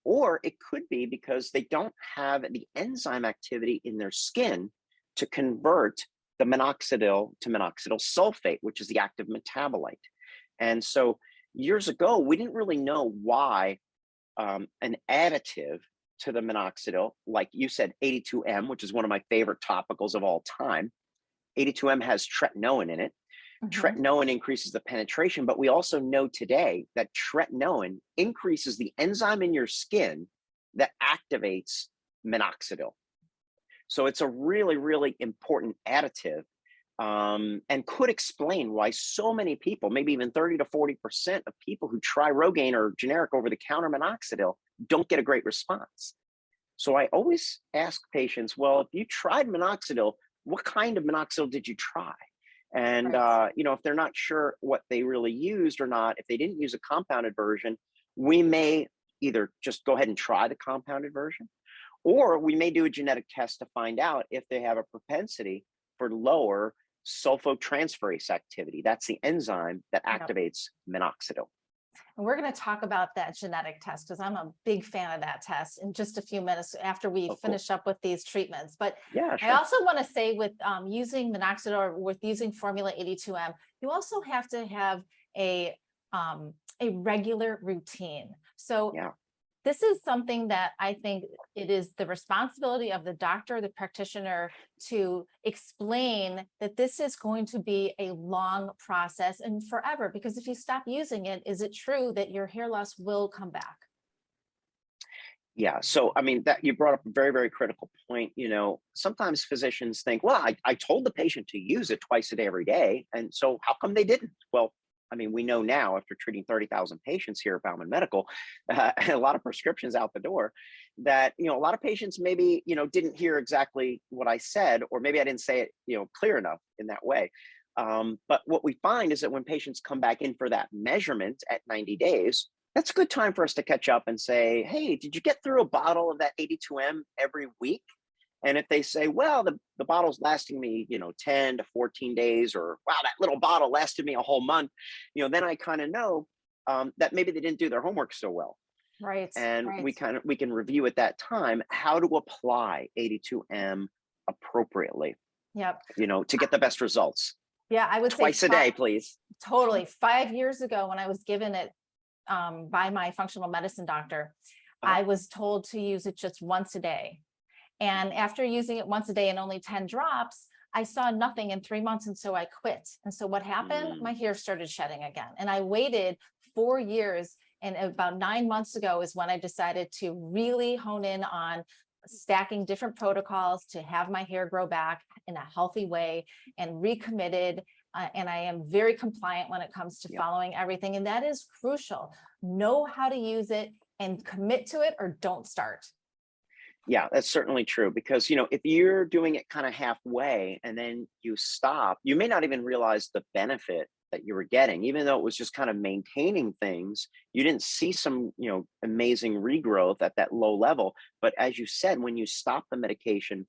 Or it could be because they don't have the enzyme activity in their skin to convert the minoxidil to minoxidil sulfate, which is the active metabolite. And so years ago, we didn't really know why an additive to the minoxidil, like you said, 82M, which is one of my favorite topicals of all time. 82M has tretinoin in it. Mhm. Tretinoin increases the penetration, but we also know today that tretinoin increases the enzyme in your skin that activates minoxidil. So it's a really, really important additive, and could explain why so many people, maybe even 30 to 40% of people who try Rogaine or generic over-the-counter minoxidil don't get a great response. So I always ask patients, well, if you tried minoxidil, what kind of minoxidil did you try? And, Right. if they're not sure what they really used or not, if they didn't use a compounded version, we may either just go ahead and try the compounded version, or we may do a genetic test to find out if they have a propensity for lower sulfotransferase activity. That's the enzyme that Yep. activates minoxidil. And we're going to talk about that genetic test because I'm a big fan of that test in just a few minutes after we Oh, cool. finish up with these treatments. But Yeah, I sure. also want to say with using minoxidil or with using Formula 82M, you also have to have a regular routine. So Yeah. this is something that I think it is the responsibility of the doctor, the practitioner, to explain that this is going to be a long process and forever. Because if you stop using it, is it true that your hair loss will come back? Yeah. So, I mean, that you brought up a very, very critical point. Sometimes physicians think, well, I told the patient to use it twice a day, every day. And so how come they didn't? Well, I mean, we know now after treating 30,000 patients here at Bauman Medical, and a lot of prescriptions out the door, that, a lot of patients maybe, didn't hear exactly what I said, or maybe I didn't say it, clear enough in that way. But what we find is that when patients come back in for that measurement at 90 days, that's a good time for us to catch up and say, hey, did you get through a bottle of that 82M every week? And if they say, well, the bottle's lasting me, 10 to 14 days, or wow, that little bottle lasted me a whole month, then I kind of know that maybe they didn't do their homework so well. Right, And right. we can review at that time how to apply 82M appropriately, Yep. to get the best results. Yeah, I would say Twice a day, please. totally. 5 years ago, when I was given it by my functional medicine doctor, Uh, I was told to use it just once a day. And after using it once a day and only 10 drops, I saw nothing in 3 months. And so I quit. And so what happened? mm, My hair started shedding again. And I waited 4 years. And about 9 months ago is when I decided to really hone in on stacking different protocols to have my hair grow back in a healthy way, and recommitted. And I am very compliant when it comes to yeah. following everything. And that is crucial. Know how to use it and commit to it, or don't start. Yeah, that's certainly true, because if you're doing it kind of halfway and then you stop, you may not even realize the benefit that you were getting, even though it was just kind of maintaining things. You didn't see some amazing regrowth at that low level. But as you said, when you stop the medication,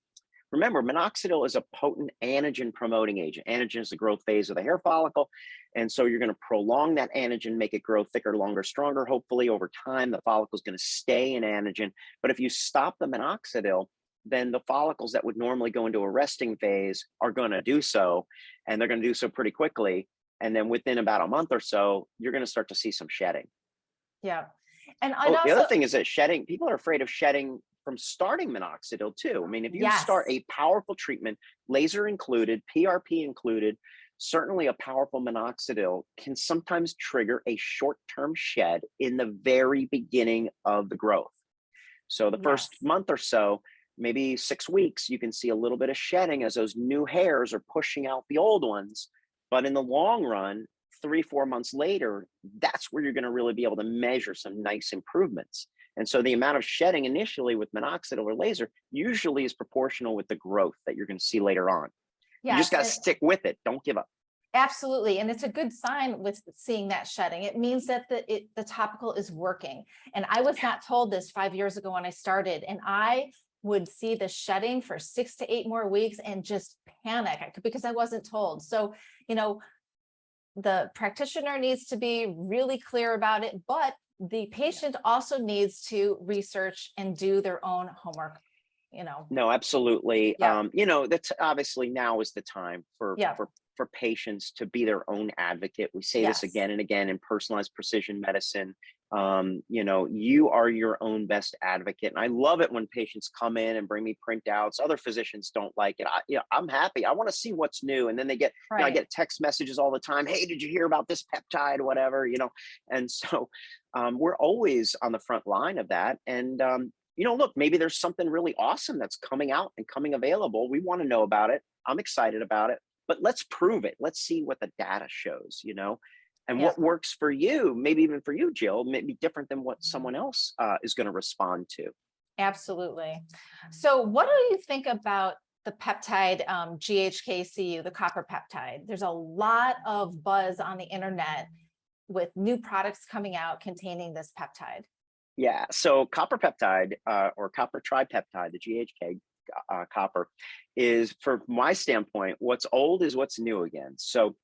remember, minoxidil is a potent anagen promoting agent. Anagen is the growth phase of the hair follicle. And so you're going to prolong that anagen, make it grow thicker, longer, stronger. Hopefully, over time, the follicle is going to stay in anagen. But if you stop the minoxidil, then the follicles that would normally go into a resting phase are going to do so. And they're going to do so pretty quickly. And then within about a month or so, you're going to start to see some shedding. Yeah. And Oh, the also, other thing is that shedding, people are afraid of shedding from starting minoxidil too. I mean, if you yes. start a powerful treatment, laser included, PRP included, certainly a powerful minoxidil can sometimes trigger a short-term shed in the very beginning of the growth. So the Yes. first month or so, maybe 6 weeks, you can see a little bit of shedding as those new hairs are pushing out the old ones. But in the long run, 3, 4 months later, that's where you're going to really be able to measure some nice improvements. And so the amount of shedding initially with minoxidil or laser usually is proportional with the growth that you're going to see later on. You just Yes. got to And stick with it. Don't give up. absolutely. And it's a good sign with seeing that shedding. It means that the topical is working. And I was Yeah. not told this 5 years ago when I started, and I would see the shedding for 6 to 8 more weeks and just panic because I wasn't told. So, the practitioner needs to be really clear about it, but the patient also needs to research and do their own homework, you know. No, absolutely. Yeah. That's obviously now is the time for Yeah. for patients to be their own advocate. We say this Yes. again and again in personalized precision medicine. You are your own best advocate. And I love it when patients come in and bring me printouts. Other physicians don't like it. I'm happy. I want to see what's new. And then they get, I Right. get text messages all the time. Hey, did you hear about this peptide, whatever, And so we're always on the front line of that. And, look, maybe there's something really awesome that's coming out and coming available. We want to know about it. I'm excited about it, but let's prove it. Let's see what the data shows. And Yeah. what works for you, maybe even for you, Jill, may be different than what someone else is going to respond to. Absolutely. So what do you think about the peptide GHKCU, the copper peptide? There's a lot of buzz on the internet with new products coming out containing this peptide. Yeah, so copper peptide or copper tripeptide, the GHK copper, is, from my standpoint, what's old is what's new again. So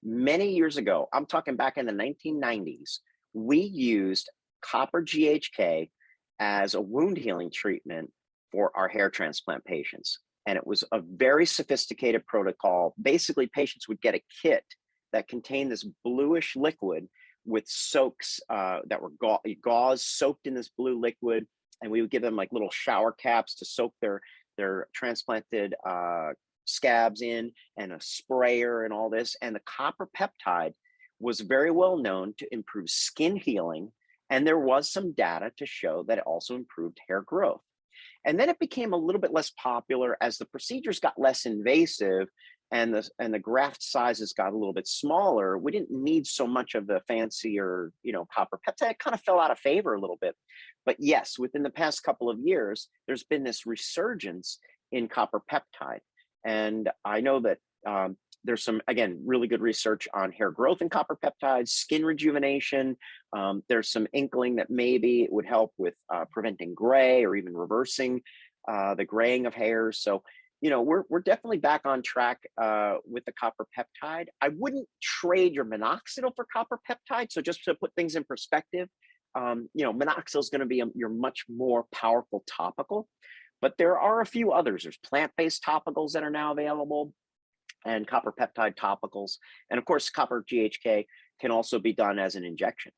many years ago, I'm talking back in the 1990s, we used copper GHK as a wound healing treatment for our hair transplant patients. And it was a very sophisticated protocol. Basically, patients would get a kit that contained this bluish liquid with soaks that were gauze soaked in this blue liquid. And we would give them like little shower caps to soak their transplanted scabs in, and a sprayer and all this. And the copper peptide was very well known to improve skin healing. And there was some data to show that it also improved hair growth. And then it became a little bit less popular as the procedures got less invasive and the graft sizes got a little bit smaller. We didn't need so much of the fancier, copper peptide. It kind of fell out of favor a little bit. But yes, within the past couple of years, there's been this resurgence in copper peptide. And I know that there's some, again, really good research on hair growth in copper peptides, skin rejuvenation. There's some inkling that maybe it would help with preventing gray or even reversing the graying of hairs. So, we're definitely back on track with the copper peptide. I wouldn't trade your minoxidil for copper peptide. So just to put things in perspective, minoxidil is going to be your much more powerful topical. But there are a few others. There's plant-based topicals that are now available, and copper peptide topicals. And of course, copper GHK can also be done as an injection.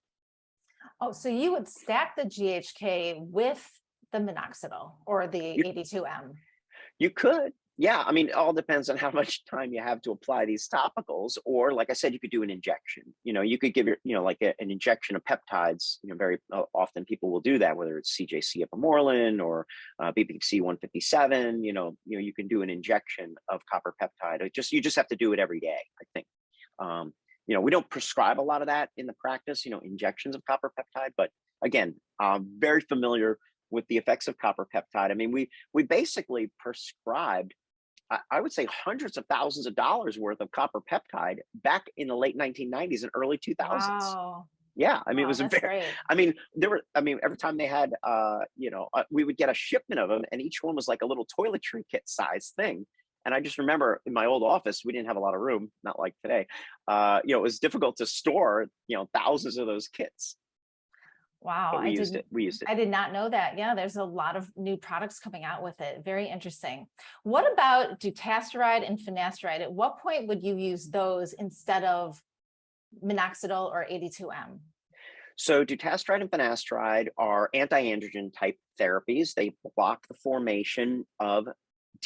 Oh, so you would stack the GHK with the minoxidil or the 82M? You could. Yeah, I mean, it all depends on how much time you have to apply these topicals. Or, like I said, you could do an injection. You could give an injection of peptides. Very often people will do that, whether it's CJC epimorelin or BPC 157. You can do an injection of copper peptide. You just have to do it every day, I think. We don't prescribe a lot of that in the practice, injections of copper peptide. But again, I'm very familiar with the effects of copper peptide. I mean, we basically prescribed, I would say, hundreds of thousands of dollars worth of copper peptide back in the late 1990s and early 2000s. Wow. Yeah, I mean, Wow, it was that's great. every time they had, we would get a shipment of them, and each one was like a little toiletry kit size thing. And I just remember in my old office, we didn't have a lot of room, not like today. It was difficult to store, thousands of those kits. Wow, But we used it. I did not know that. Yeah, there's a lot of new products coming out with it. Very interesting. What about dutasteride and finasteride? At what point would you use those instead of minoxidil or 82M? So dutasteride and finasteride are anti-androgen type therapies. They block the formation of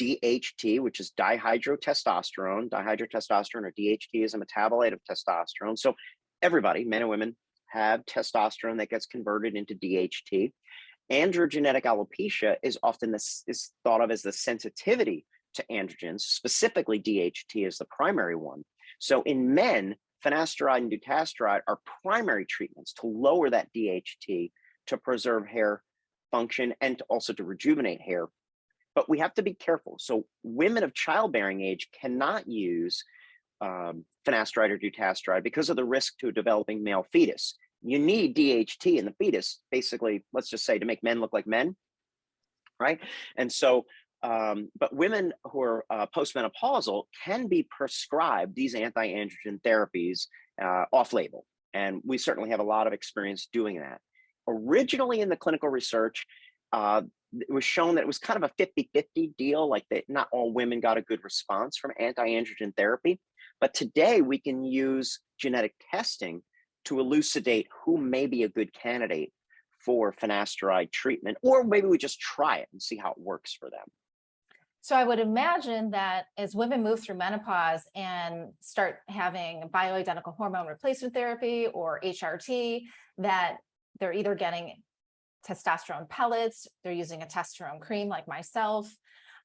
DHT, which is dihydrotestosterone. Dihydrotestosterone, or DHT, is a metabolite of testosterone. So everybody, men and women, have testosterone that gets converted into DHT. Androgenetic alopecia is often is thought of as the sensitivity to androgens, specifically DHT is the primary one. So in men, finasteride and dutasteride are primary treatments to lower that DHT, to preserve hair function, and also to rejuvenate hair. But we have to be careful. So women of childbearing age cannot use finasteride or dutasteride because of the risk to a developing male fetus. You need DHT in the fetus, basically, let's just say, to make men look like men, right? And so, but women who are postmenopausal can be prescribed these anti-androgen therapies off-label. And we certainly have a lot of experience doing that. Originally in the clinical research, it was shown that it was kind of a 50-50 deal, like that not all women got a good response from anti-androgen therapy. But today we can use genetic testing to elucidate who may be a good candidate for finasteride treatment, or maybe we just try it and see how it works for them. So I would imagine that as women move through menopause and start having bioidentical hormone replacement therapy or HRT, that they're either getting testosterone pellets, they're using a testosterone cream like myself.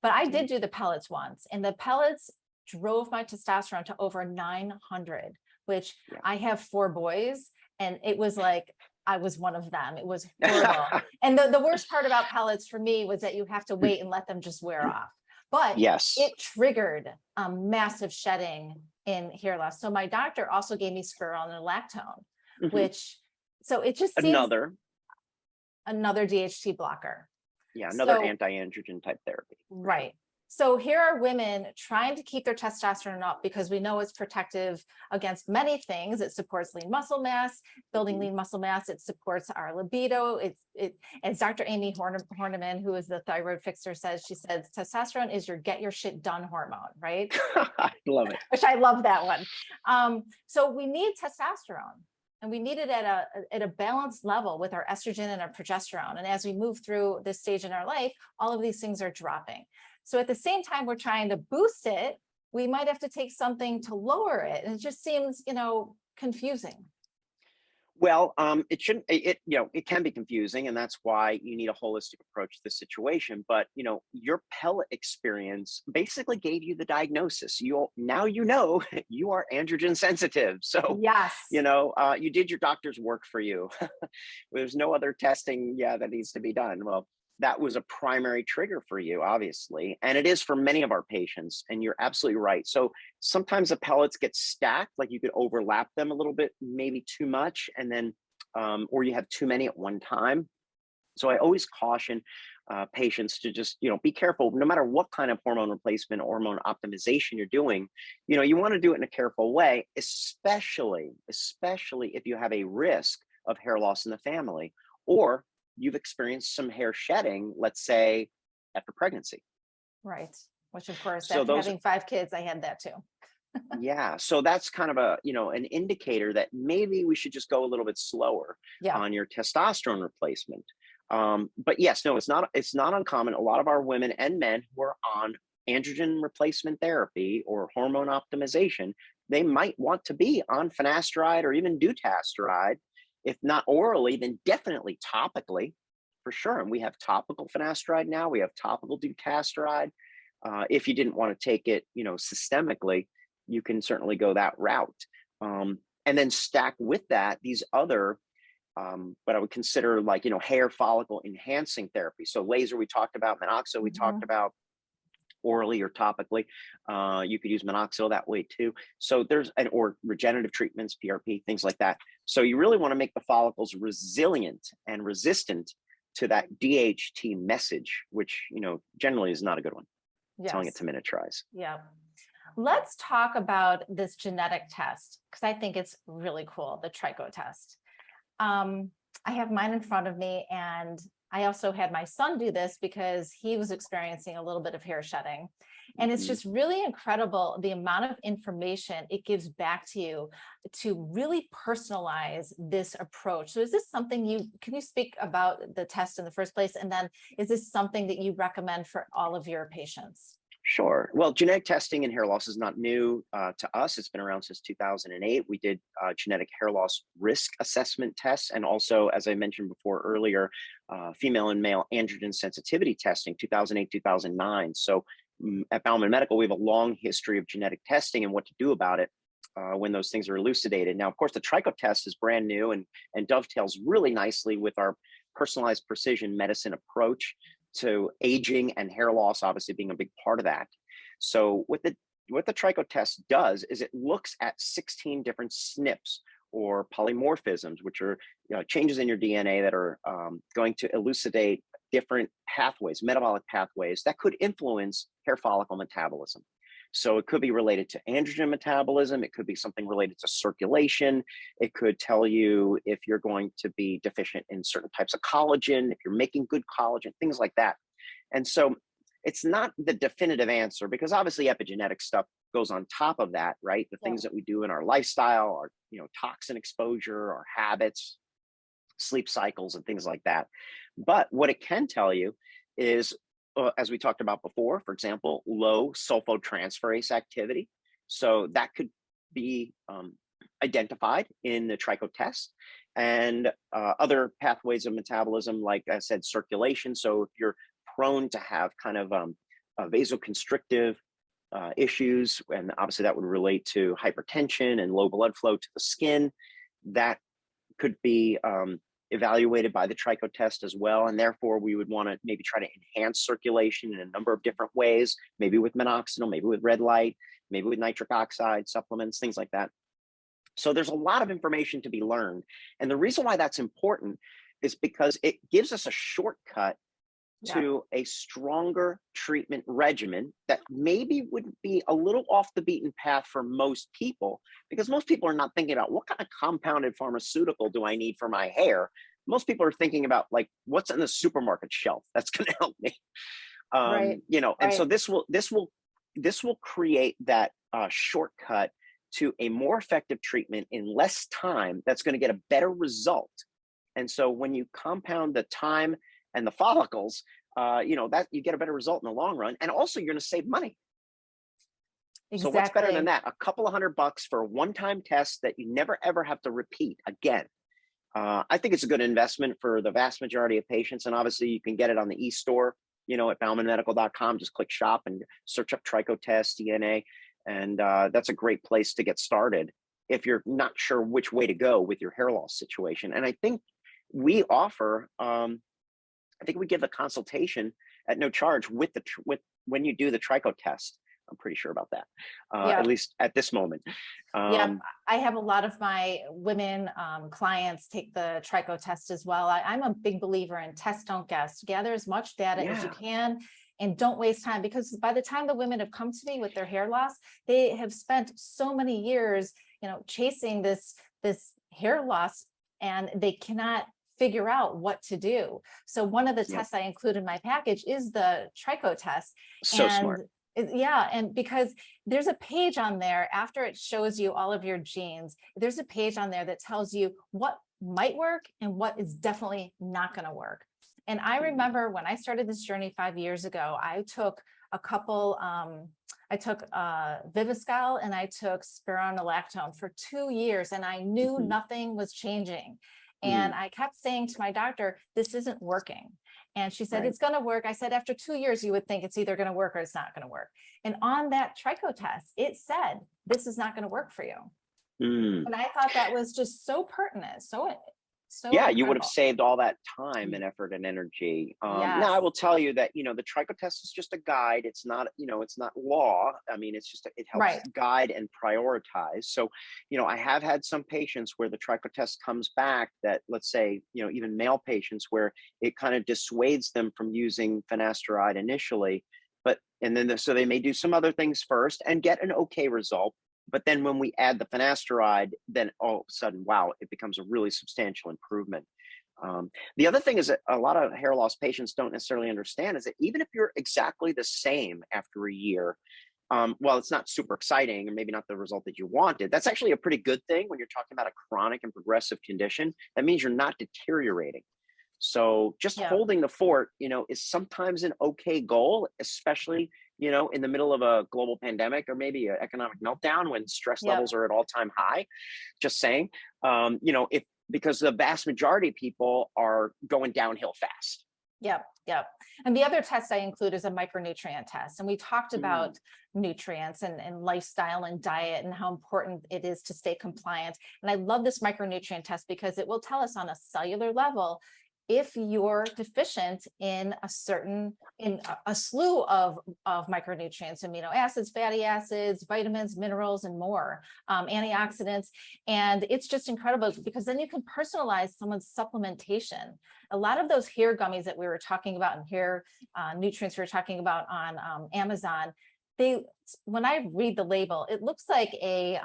But I did do the pellets once, and the pellets drove my testosterone to over 900, which I have 4 boys, and it was like I was one of them. It was horrible. And the worst part about pellets for me was that you have to wait and let them just wear off. But Yes. it triggered a massive shedding in hair loss. So my doctor also gave me spironolactone, which, so it just seems another DHT blocker. Yeah, another So, anti-androgen type therapy. right. So here are women trying to keep their testosterone up because we know it's protective against many things. It supports lean muscle mass, building lean muscle mass. It supports our libido. As Dr. Amy Horniman, who is the thyroid fixer, says, she says, testosterone is your get your shit done hormone, right? I love it. Which I love that one. So we need testosterone. And we need it at a balanced level with our estrogen and our progesterone. And as we move through this stage in our life, all of these things are dropping. So at the same time, we're trying to boost it, we might have to take something to lower it. And it just seems, confusing. Well, it shouldn't, it can be confusing, and that's why you need a holistic approach to the situation. But, your pellet experience basically gave you the diagnosis. Now you know you are androgen sensitive. So, yes, you did your doctor's work for you. There's no other testing, that needs to be done. Well, that was a primary trigger for you, obviously, and it is for many of our patients. And you're absolutely right. So sometimes the pellets get stacked, like you could overlap them a little bit, maybe too much, and then, or you have too many at one time. So I always caution patients to just, be careful. No matter what kind of hormone replacement, hormone optimization you're doing, you want to do it in a careful way, especially if you have a risk of hair loss in the family, or you've experienced some hair shedding, let's say after pregnancy. right. Which of course, So after having 5 kids, I had that too. yeah, so that's kind of an indicator that maybe we should just go a little bit slower on your testosterone replacement. But yes, no, it's not uncommon. A lot of our women and men who are on androgen replacement therapy or hormone optimization, they might want to be on finasteride or even dutasteride. If not orally, then definitely topically, for sure. And we have topical finasteride now. We have topical dutasteride. If you didn't want to take it, systemically, you can certainly go that route. And then stack with that these other, what I would consider like, hair follicle enhancing therapy. So laser, we talked about, minoxidil, we talked about, orally or topically. You could use minoxidil that way too. So or regenerative treatments, PRP, things like that. So you really want to make the follicles resilient and resistant to that DHT message, which, generally is not a good one. Telling it to miniaturize. Yeah. Let's talk about this genetic test, because I think it's really cool, the Tricho test. I have mine in front of me, and I also had my son do this because he was experiencing a little bit of hair shedding. And it's just really incredible the amount of information it gives back to you to really personalize this approach. So is this something can you speak about the test in the first place? And then is this something that you recommend for all of your patients? Sure. Well, genetic testing in hair loss is not new to us. It's been around since 2008. We did genetic hair loss risk assessment tests. And also, as I mentioned before earlier, female and male androgen sensitivity testing, 2008, 2009. So at Bauman Medical, we have a long history of genetic testing and what to do about it when those things are elucidated. Now, of course, the Tricho test is brand new and dovetails really nicely with our personalized precision medicine approach to aging and hair loss, obviously being a big part of that. So what the Tricho test does is it looks at 16 different SNPs or polymorphisms, which are changes in your DNA that are going to elucidate different pathways, metabolic pathways that could influence hair follicle metabolism. So it could be related to androgen metabolism. It could be something related to circulation. It could tell you if you're going to be deficient in certain types of collagen, if you're making good collagen, things like that. And so it's not the definitive answer, because obviously epigenetic stuff goes on top of that, right? The things that we do in our lifestyle, our, toxin exposure, our habits, sleep cycles, and things like that. But what it can tell you is, as we talked about before, for example, low sulfotransferase activity. So that could be identified in the tricho test, and other pathways of metabolism, like I said, circulation. So if you're prone to have kind of vasoconstrictive issues, and obviously that would relate to hypertension and low blood flow to the skin, that could be evaluated by the tricho test as well. And therefore, we would want to maybe try to enhance circulation in a number of different ways, maybe with minoxidil, maybe with red light, maybe with nitric oxide supplements, things like that. So there's a lot of information to be learned. And the reason why that's important is because it gives us a shortcut to a stronger treatment regimen that maybe would be a little off the beaten path for most people, because most people are not thinking about what kind of compounded pharmaceutical do I need for my hair. Most people are thinking about, like, what's in the supermarket shelf that's going to help me. And so this will create that shortcut to a more effective treatment in less time that's going to get a better result. And so when you compound the time and the follicles, that you get a better result in the long run. And also you're going to save money. Exactly. So what's better than that? A couple of $100 for a one-time test that you never, ever have to repeat again. I think it's a good investment for the vast majority of patients. And obviously you can get it on the e-store, at baumanmedical.com. Just click shop and search up tricho test, DNA. And that's a great place to get started if you're not sure which way to go with your hair loss situation. And I think we offer, I think we give a consultation at no charge with when you do the tricho test. I'm pretty sure about that, at least at this moment. I have a lot of my women clients take the tricho test as well. I'm a big believer in test, don't guess. Gather as much data as you can, and don't waste time, because by the time the women have come to me with their hair loss, they have spent so many years, chasing this hair loss, and they cannot figure out what to do. So one of the tests I include in my package is the tricho test. So smart. And because there's a page on there after it shows you all of your genes, there's a page on there that tells you what might work and what is definitely not going to work. And I remember when I started this journey 5 years ago, I took a couple, I took Viviscal and I took spironolactone for 2 years, and I knew nothing was changing. And I kept saying to my doctor, this isn't working. And she said, it's going to work. I said, after 2 years, you would think it's either going to work or it's not going to work. And on that tricho test, it said, this is not going to work for you. And I thought that was just so pertinent. So you would have saved all that time and effort and energy. Now I will tell you that, the tricho test is just a guide. It's not, it's not law. I mean, it's just, it helps guide and prioritize. So, I have had some patients where the tricho test comes back that, let's say, even male patients, where it kind of dissuades them from using finasteride initially, so they may do some other things first and get an okay result. But then when we add the finasteride, then all of a sudden, wow, it becomes a really substantial improvement. The other thing is that a lot of hair loss patients don't necessarily understand is that even if you're exactly the same after a year, while it's not super exciting or maybe not the result that you wanted, that's actually a pretty good thing when you're talking about a chronic and progressive condition. That means you're not deteriorating. So just holding the fort, is sometimes an okay goal, especially in the middle of a global pandemic or maybe an economic meltdown when stress levels are at all-time high. Just saying, because the vast majority of people are going downhill fast. Yep. And the other test I include is a micronutrient test. And we talked about nutrients and lifestyle and diet and how important it is to stay compliant. And I love this micronutrient test because it will tell us on a cellular level if you're deficient in a slew of micronutrients, amino acids, fatty acids, vitamins, minerals, and more, antioxidants. And it's just incredible because then you can personalize someone's supplementation. A lot of those hair gummies that we were talking about and hair nutrients we were talking about on Amazon, when I read the label, it looks like a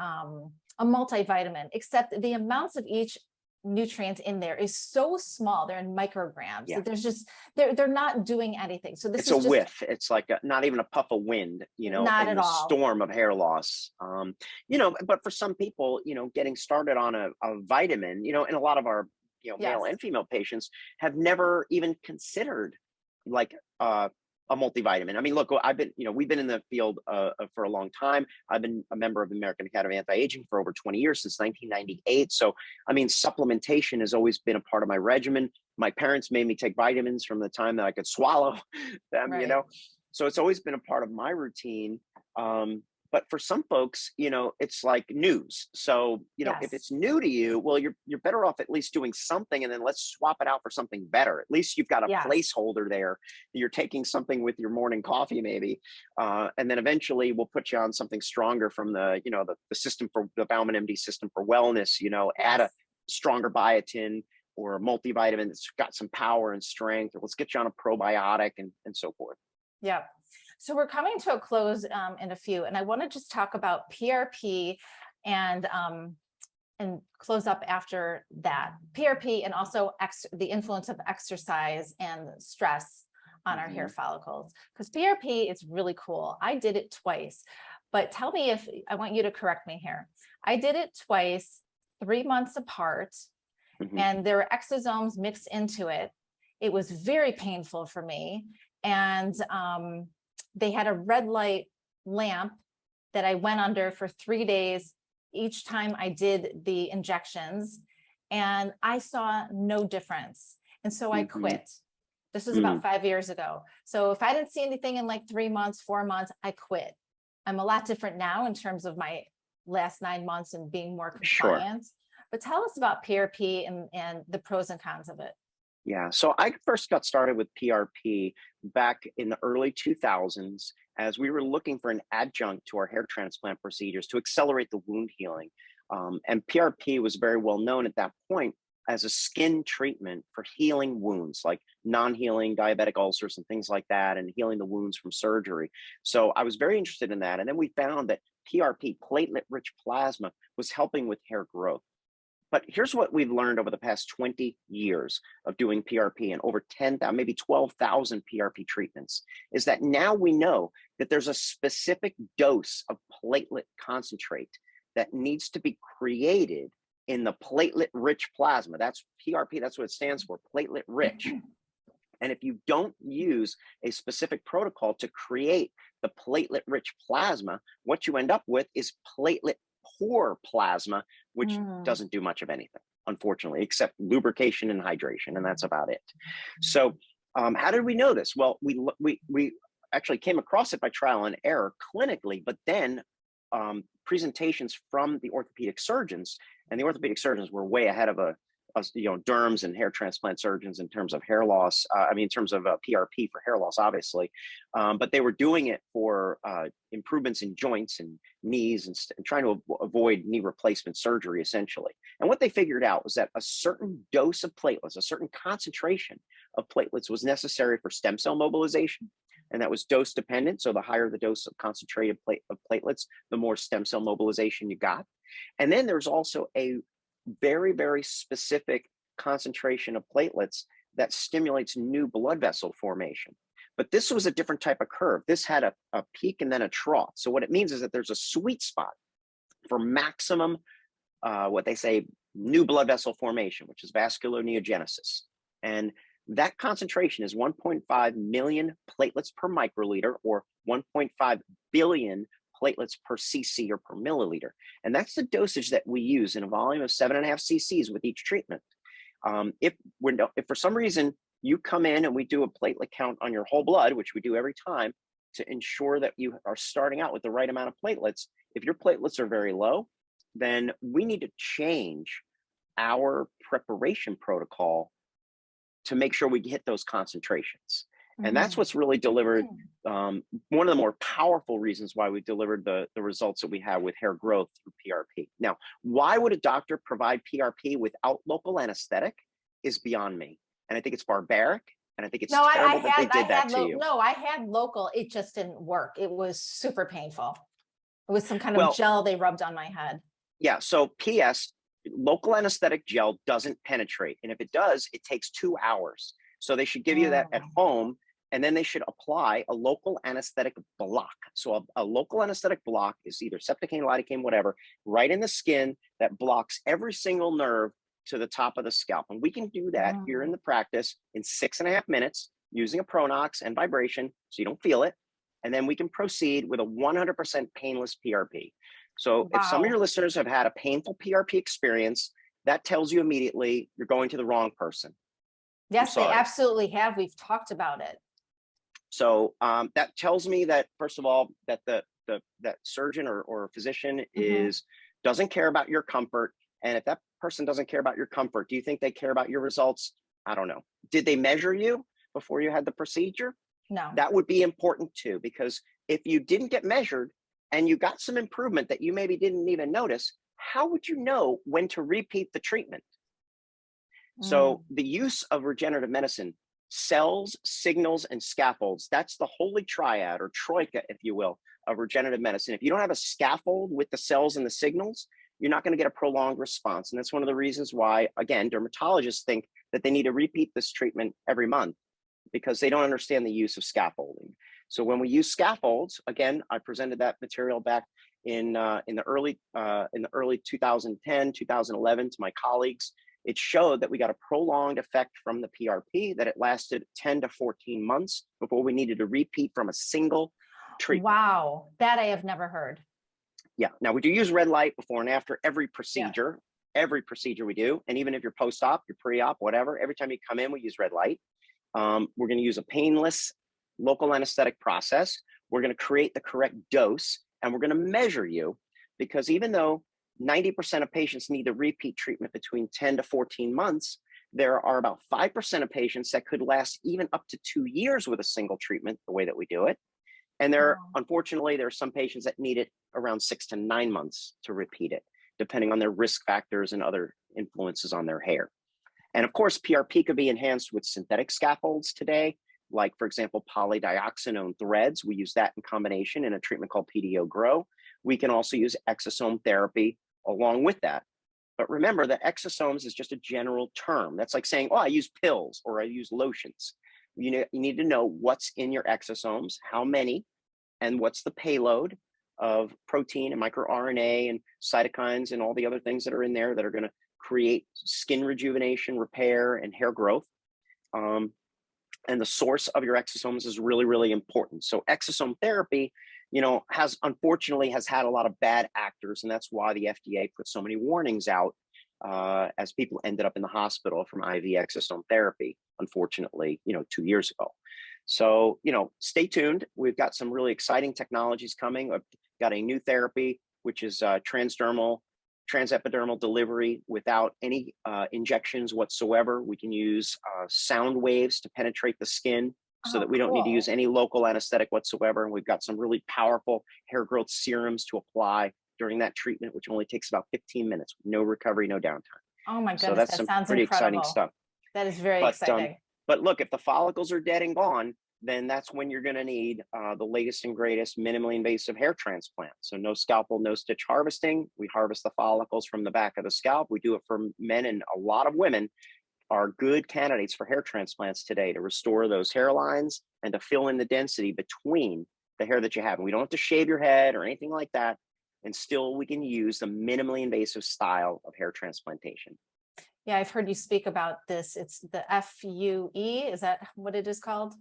multivitamin, except the amounts of each nutrients in there is so small. They're in micrograms. Yeah. That there's just, they're not doing anything. So this It's is a just whiff. It's like not even a puff of wind, not in at the all. storm of hair loss. But for some people, getting started on a vitamin, and a lot of our, Yes. male and female patients have never even considered like a multivitamin. I mean, look, we've been in the field for a long time. I've been a member of the American Academy of Anti-Aging for over 20 years, since 1998. So, I mean, supplementation has always been a part of my regimen. My parents made me take vitamins from the time that I could swallow them, Right. So it's always been a part of my routine. But for some folks, it's like news. So, Yes. if it's new to you, well, you're better off at least doing something, and then let's swap it out for something better. At least you've got a Yes. placeholder there. You're taking something with your morning coffee, maybe. And then eventually we'll put you on something stronger from the system, for the Bauman MD system for wellness, add a Yes. stronger biotin or a multivitamin that's got some power and strength, or let's get you on a probiotic and so forth. Yeah. So we're coming to a close in a few, and I want to just talk about PRP and close up after that. PRP, and also the influence of exercise and stress on our hair follicles, because PRP is really cool. I did it twice, but tell me if, I want you to correct me here. I did it twice, 3 months apart, and there were exosomes mixed into it. It was very painful for me. And they had a red light lamp that I went under for 3 days each time I did the injections, and I saw no difference. And so I quit. This was about 5 years ago. So if I didn't see anything in like 3 months, 4 months, I quit. I'm a lot different now in terms of my last 9 months and being more compliant. Sure. But tell us about PRP and the pros and cons of it. Yeah, so I first got started with PRP back in the early 2000s, as we were looking for an adjunct to our hair transplant procedures to accelerate the wound healing. And PRP was very well known at that point as a skin treatment for healing wounds, like non-healing diabetic ulcers and things like that, and healing the wounds from surgery. So I was very interested in that. And then we found that PRP, platelet-rich plasma, was helping with hair growth. But here's what we've learned over the past 20 years of doing PRP and over 10,000, maybe 12,000 PRP treatments, is that now we know that there's a specific dose of platelet concentrate that needs to be created in the platelet-rich plasma. That's PRP, that's what it stands for, platelet-rich. And if you don't use a specific protocol to create the platelet-rich plasma, what you end up with is platelet-poor plasma, which doesn't do much of anything, unfortunately, except lubrication and hydration, and that's about it. So how did we know this? Well, we actually came across it by trial and error clinically, but then presentations from the orthopedic surgeons, and the orthopedic surgeons were way ahead of us, derms and hair transplant surgeons in terms of hair loss. In terms of PRP for hair loss, obviously, but they were doing it for improvements in joints and knees and trying to avoid knee replacement surgery, essentially. And what they figured out was that a certain dose of platelets, a certain concentration of platelets, was necessary for stem cell mobilization. And that was dose dependent. So the higher the dose of concentrated platelets, the more stem cell mobilization you got. And then there's also a very, very specific concentration of platelets that stimulates new blood vessel formation. But this was a different type of curve. This had a peak and then a trough. So what it means is that there's a sweet spot for maximum, what they say, new blood vessel formation, which is vascular neogenesis. And that concentration is 1.5 million platelets per microliter, or 1.5 billion platelets per cc or per milliliter. And that's the dosage that we use in a volume of 7.5 cc's with each treatment. If for some reason you come in and we do a platelet count on your whole blood, which we do every time to ensure that you are starting out with the right amount of platelets, if your platelets are very low, then we need to change our preparation protocol to make sure we hit those concentrations. And that's what's really delivered, one of the more powerful reasons why we delivered the results that we have with hair growth through PRP. Now, why would a doctor provide PRP without local anesthetic is beyond me. And I think it's barbaric, and I think it's terrible that they did that to you. No, I had local, it just didn't work. It was super painful. It was some kind of gel they rubbed on my head. Yeah, so PS, local anesthetic gel doesn't penetrate. And if it does, it takes 2 hours. So they should give you that at home, and then they should apply a local anesthetic block. So a local anesthetic block is either Septicaine, lidocaine, whatever, right in the skin that blocks every single nerve to the top of the scalp. And we can do that here in the practice in 6.5 minutes using a Pronox and vibration so you don't feel it. And then we can proceed with a 100% painless PRP. So if some of your listeners have had a painful PRP experience, that tells you immediately you're going to the wrong person. Yes, they absolutely have. We've talked about it. So that tells me that, first of all, that that surgeon or physician doesn't care about your comfort. And if that person doesn't care about your comfort, do you think they care about your results? I don't know. Did they measure you before you had the procedure? No. That would be important too, because if you didn't get measured and you got some improvement that you maybe didn't even notice, how would you know when to repeat the treatment? So the use of regenerative medicine, cells, signals, and scaffolds, that's the holy triad or troika, if you will, of regenerative medicine. If you don't have a scaffold with the cells and the signals, you're not going to get a prolonged response. And that's one of the reasons why, again, dermatologists think that they need to repeat this treatment every month, because they don't understand the use of scaffolding. So when we use scaffolds, again, I presented that material back in the early 2010, 2011 to my colleagues. It showed that we got a prolonged effect from the PRP, that it lasted 10 to 14 months before we needed to repeat from a single treatment. Wow, that I have never heard. Yeah, now we do use red light before and after every procedure, we do. And even if you're post-op, you're pre-op, whatever, every time you come in, we use red light. We're going to use a painless local anesthetic process. We're going to create the correct dose, and we're going to measure you, because even though 90% of patients need to repeat treatment between 10 to 14 months, there are about 5% of patients that could last even up to 2 years with a single treatment, the way that we do it. And unfortunately, there are some patients that need it around 6 to 9 months to repeat it, depending on their risk factors and other influences on their hair. And of course, PRP could be enhanced with synthetic scaffolds today, like, for example, polydioxanone threads. We use that in combination in a treatment called PDO Grow. We can also use exosome therapy along with that. But remember that exosomes is just a general term. That's like saying, oh, I use pills or I use lotions. You need to know what's in your exosomes, how many, and what's the payload of protein and microRNA and cytokines and all the other things that are in there that are going to create skin rejuvenation, repair, and hair growth. And the source of your exosomes is really, really important. So exosome therapy, unfortunately has had a lot of bad actors, and that's why the FDA put so many warnings out as people ended up in the hospital from IV exosome therapy, unfortunately, 2 years ago. So, stay tuned. We've got some really exciting technologies coming. We've got a new therapy, which is transepidermal delivery without any injections whatsoever. We can use sound waves to penetrate the skin so that we don't need to use any local anesthetic whatsoever. And we've got some really powerful hair growth serums to apply during that treatment, which only takes about 15 minutes. No recovery, no downtime. Oh my goodness, so that's that some sounds pretty incredible. exciting stuff. That is very exciting. But look, if the follicles are dead and gone, then that's when you're going to need the latest and greatest minimally invasive hair transplant. So no scalpel, no stitch harvesting. We harvest the follicles from the back of the scalp. We do it for men, and a lot of women are good candidates for hair transplants today to restore those hairlines and to fill in the density between the hair that you have. And we don't have to shave your head or anything like that. And still we can use the minimally invasive style of hair transplantation. Yeah, I've heard you speak about this. It's the FUE. Is that what it is called?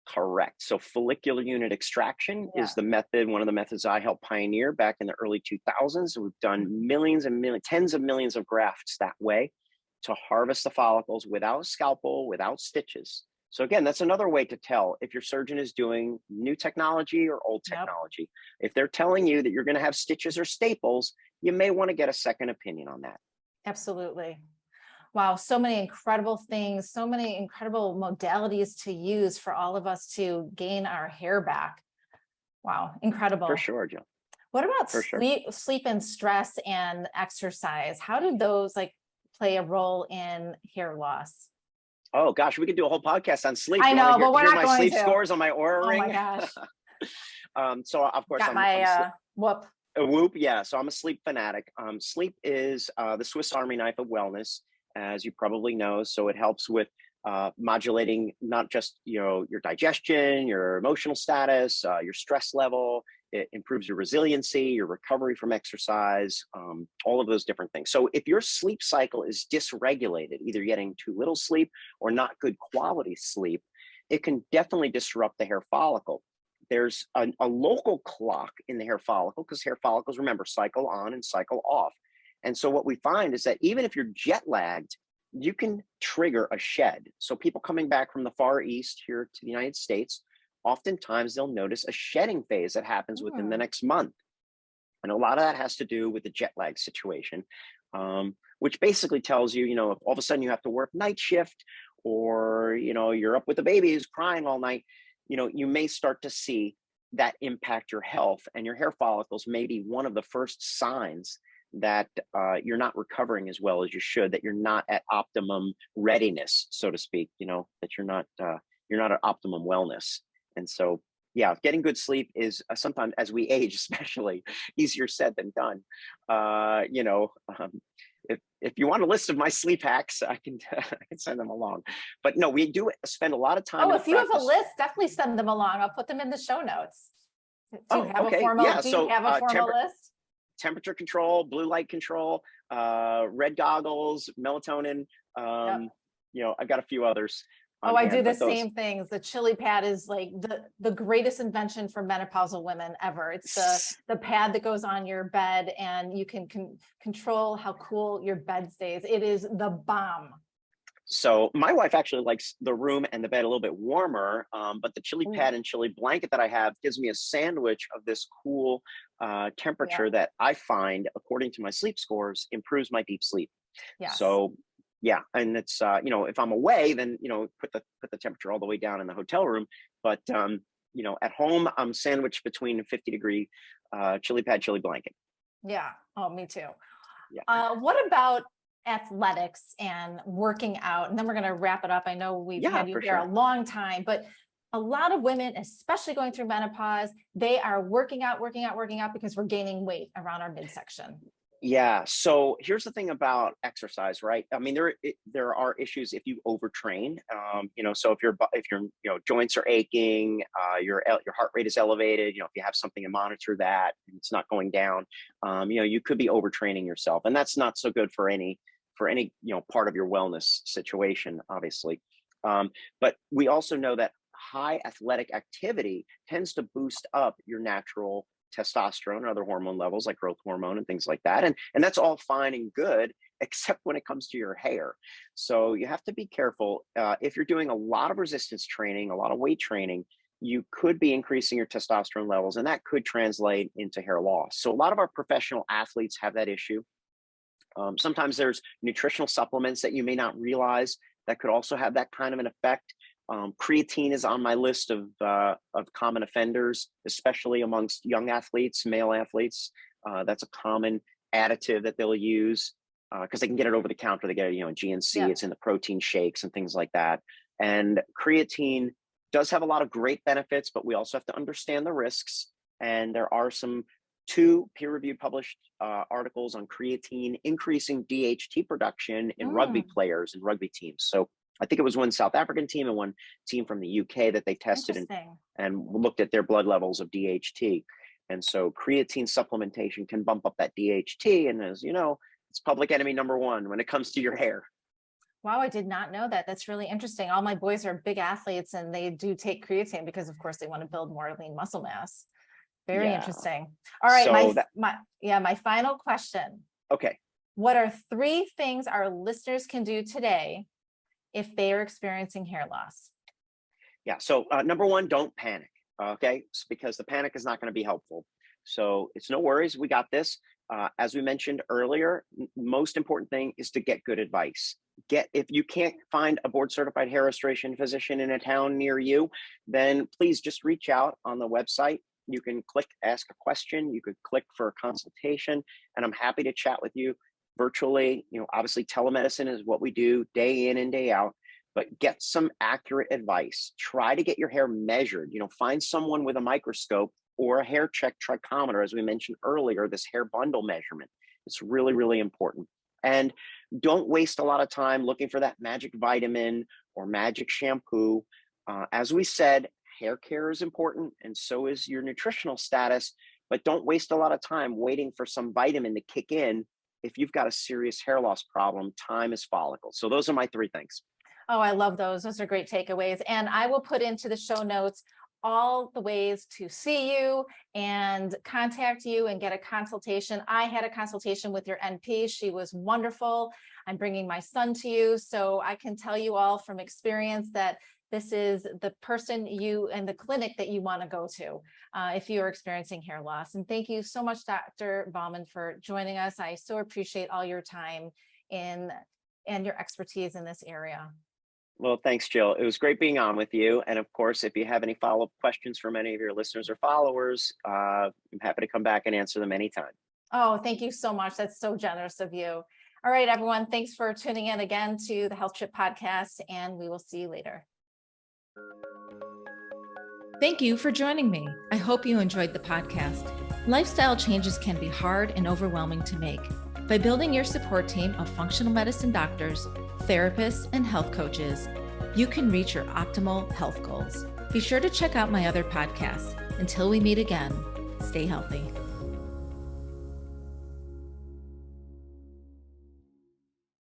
Correct. So follicular unit extraction is the method, one of the methods I helped pioneer back in the early 2000s. We've done millions and millions, tens of millions of grafts that way to harvest the follicles without a scalpel, without stitches. So again, that's another way to tell if your surgeon is doing new technology or old technology. If they're telling you that you're going to have stitches or staples, you may want to get a second opinion on that. Absolutely. Wow, so many incredible things, so many incredible modalities to use for all of us to gain our hair back. Wow, incredible. For sure, Jill. What about sleep and stress and exercise? How do those play a role in hair loss? Oh gosh, we could do a whole podcast on sleep. I know, but we're not my going sleep to. scores on my Oura Ring. Oh my gosh. So of course, got my whoop. Whoop, yeah. So I'm a sleep fanatic. Sleep is the Swiss Army knife of wellness, as you probably know. So it helps with modulating not just your digestion, your emotional status, your stress level. It improves your resiliency, your recovery from exercise, all of those different things. So if your sleep cycle is dysregulated, either getting too little sleep or not good quality sleep, it can definitely disrupt the hair follicle. There's a local clock in the hair follicle because hair follicles, remember, cycle on and cycle off. And so what we find is that even if you're jet lagged, you can trigger a shed. So people coming back from the Far East here to the United States, oftentimes they'll notice a shedding phase that happens within the next month. And a lot of that has to do with the jet lag situation, which basically tells you, if all of a sudden you have to work night shift or, you're up with the baby who's crying all night, you may start to see that impact your health, and your hair follicles may be one of the first signs that you're not recovering as well as you should, that you're not at optimum readiness, so to speak, that you're not at optimum wellness. And so, yeah, getting good sleep is sometimes, as we age, especially, easier said than done. If you want a list of my sleep hacks, I can send them along. But no, we do spend a lot of time. Oh, if you have a list, definitely send them along. I'll put them in the show notes. Do you have okay. a formal, Yeah. do you have a formal list? Temperature control, blue light control, red goggles, melatonin. I've got a few others. Oh, I do the same things. The chili pad is like the greatest invention for menopausal women ever. It's the pad that goes on your bed, and you can control how cool your bed stays. It is the bomb. So my wife actually likes the room and the bed a little bit warmer, but the chili pad and chili blanket that I have gives me a sandwich of this cool temperature that I find, according to my sleep scores, improves my deep sleep. Yes. So yeah, and it's if I'm away, then put the temperature all the way down in the hotel room. But at home, I'm sandwiched between a 50-degree chili pad, chili blanket. Yeah. Oh, me too. Yeah. What about athletics and working out? And then we're going to wrap it up. I know we've had you here a long time, but a lot of women, especially going through menopause, they are working out because we're gaining weight around our midsection. Yeah. So here's the thing about exercise, right? I mean, there are issues if you overtrain. So if your joints are aching, your heart rate is elevated. If you have something to monitor that and it's not going down, you could be overtraining yourself, and that's not so good for any part of your wellness situation, obviously. But we also know that high athletic activity tends to boost up your natural testosterone and other hormone levels like growth hormone and things like that. And that's all fine and good, except when it comes to your hair. So you have to be careful. If you're doing a lot of resistance training, a lot of weight training, you could be increasing your testosterone levels, and that could translate into hair loss. So a lot of our professional athletes have that issue. Sometimes there's nutritional supplements that you may not realize that could also have that kind of an effect. Creatine is on my list of common offenders, especially amongst young athletes, male athletes. That's a common additive that they'll use because they can get it over the counter. They get it, in GNC. It's in the protein shakes and things like that. And creatine does have a lot of great benefits, but we also have to understand the risks. And there are two peer-reviewed published articles on creatine increasing DHT production in rugby players and rugby teams. So I think it was one South African team and one team from the UK that they tested and looked at their blood levels of DHT. And so creatine supplementation can bump up that DHT. And as you know, it's public enemy number one when it comes to your hair. Wow, I did not know that. That's really interesting. All my boys are big athletes, and they do take creatine because, of course, they want to build more lean muscle mass. Very interesting. All right, so my final question. Okay. What are 3 things our listeners can do today if they are experiencing hair loss? Yeah. So number one, don't panic. Okay. Because the panic is not going to be helpful. So it's no worries. We got this. As we mentioned earlier, most important thing is to get good advice. If you can't find a board certified hair restoration physician in a town near you, then please just reach out on the website. You can click ask a question. You could click for a consultation, and I'm happy to chat with you virtually. Obviously telemedicine is what we do day in and day out, but get some accurate advice. Try to get your hair measured. Find someone with a microscope or a hair check trichometer, as we mentioned earlier, this hair bundle measurement. It's really, really important. And don't waste a lot of time looking for that magic vitamin or magic shampoo. As we said, hair care is important, and so is your nutritional status, but don't waste a lot of time waiting for some vitamin to kick in. If you've got a serious hair loss problem, time is follicles. So those are my 3 things. Oh, I love those. Those are great takeaways. And I will put into the show notes all the ways to see you and contact you and get a consultation. I had a consultation with your NP. She was wonderful. I'm bringing my son to you. So I can tell you all from experience that this is the person you and the clinic that you want to go to if you are experiencing hair loss. And thank you so much, Dr. Bauman, for joining us. I so appreciate all your time and your expertise in this area. Well, thanks, Jill. It was great being on with you. And of course, if you have any follow-up questions from any of your listeners or followers, I'm happy to come back and answer them anytime. Oh, thank you so much. That's so generous of you. All right, everyone. Thanks for tuning in again to the Health Trip Podcast, and we will see you later. Thank you for joining me. I hope you enjoyed the podcast. Lifestyle changes can be hard and overwhelming to make. By building your support team of functional medicine doctors, therapists, and health coaches, you can reach your optimal health goals. Be sure to check out my other podcasts. Until we meet again, stay healthy.